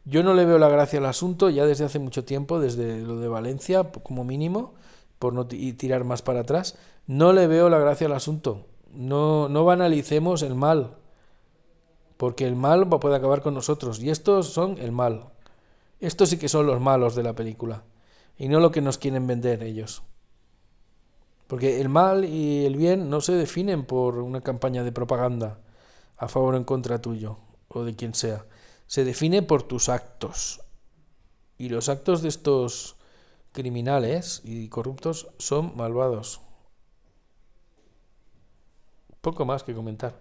yo no le veo la gracia al asunto ya desde hace mucho tiempo, desde lo de Valencia como mínimo, por no tirar más para atrás. No le veo la gracia al asunto. No banalicemos el mal, porque el mal puede acabar con nosotros, y estos son el mal. Estos sí que son los malos de la película, y no lo que nos quieren vender ellos. Porque el mal y el bien no se definen por una campaña de propaganda a favor o en contra tuyo, o de quien sea. Se define por tus actos. Y los actos de estos criminales y corruptos son malvados. Poco más que comentar.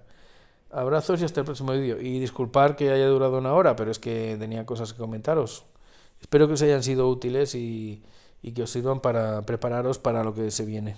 Abrazos y hasta el próximo vídeo. Y disculpad que haya durado una hora, pero es que tenía cosas que comentaros. Espero que os hayan sido útiles y que os sirvan para prepararos para lo que se viene.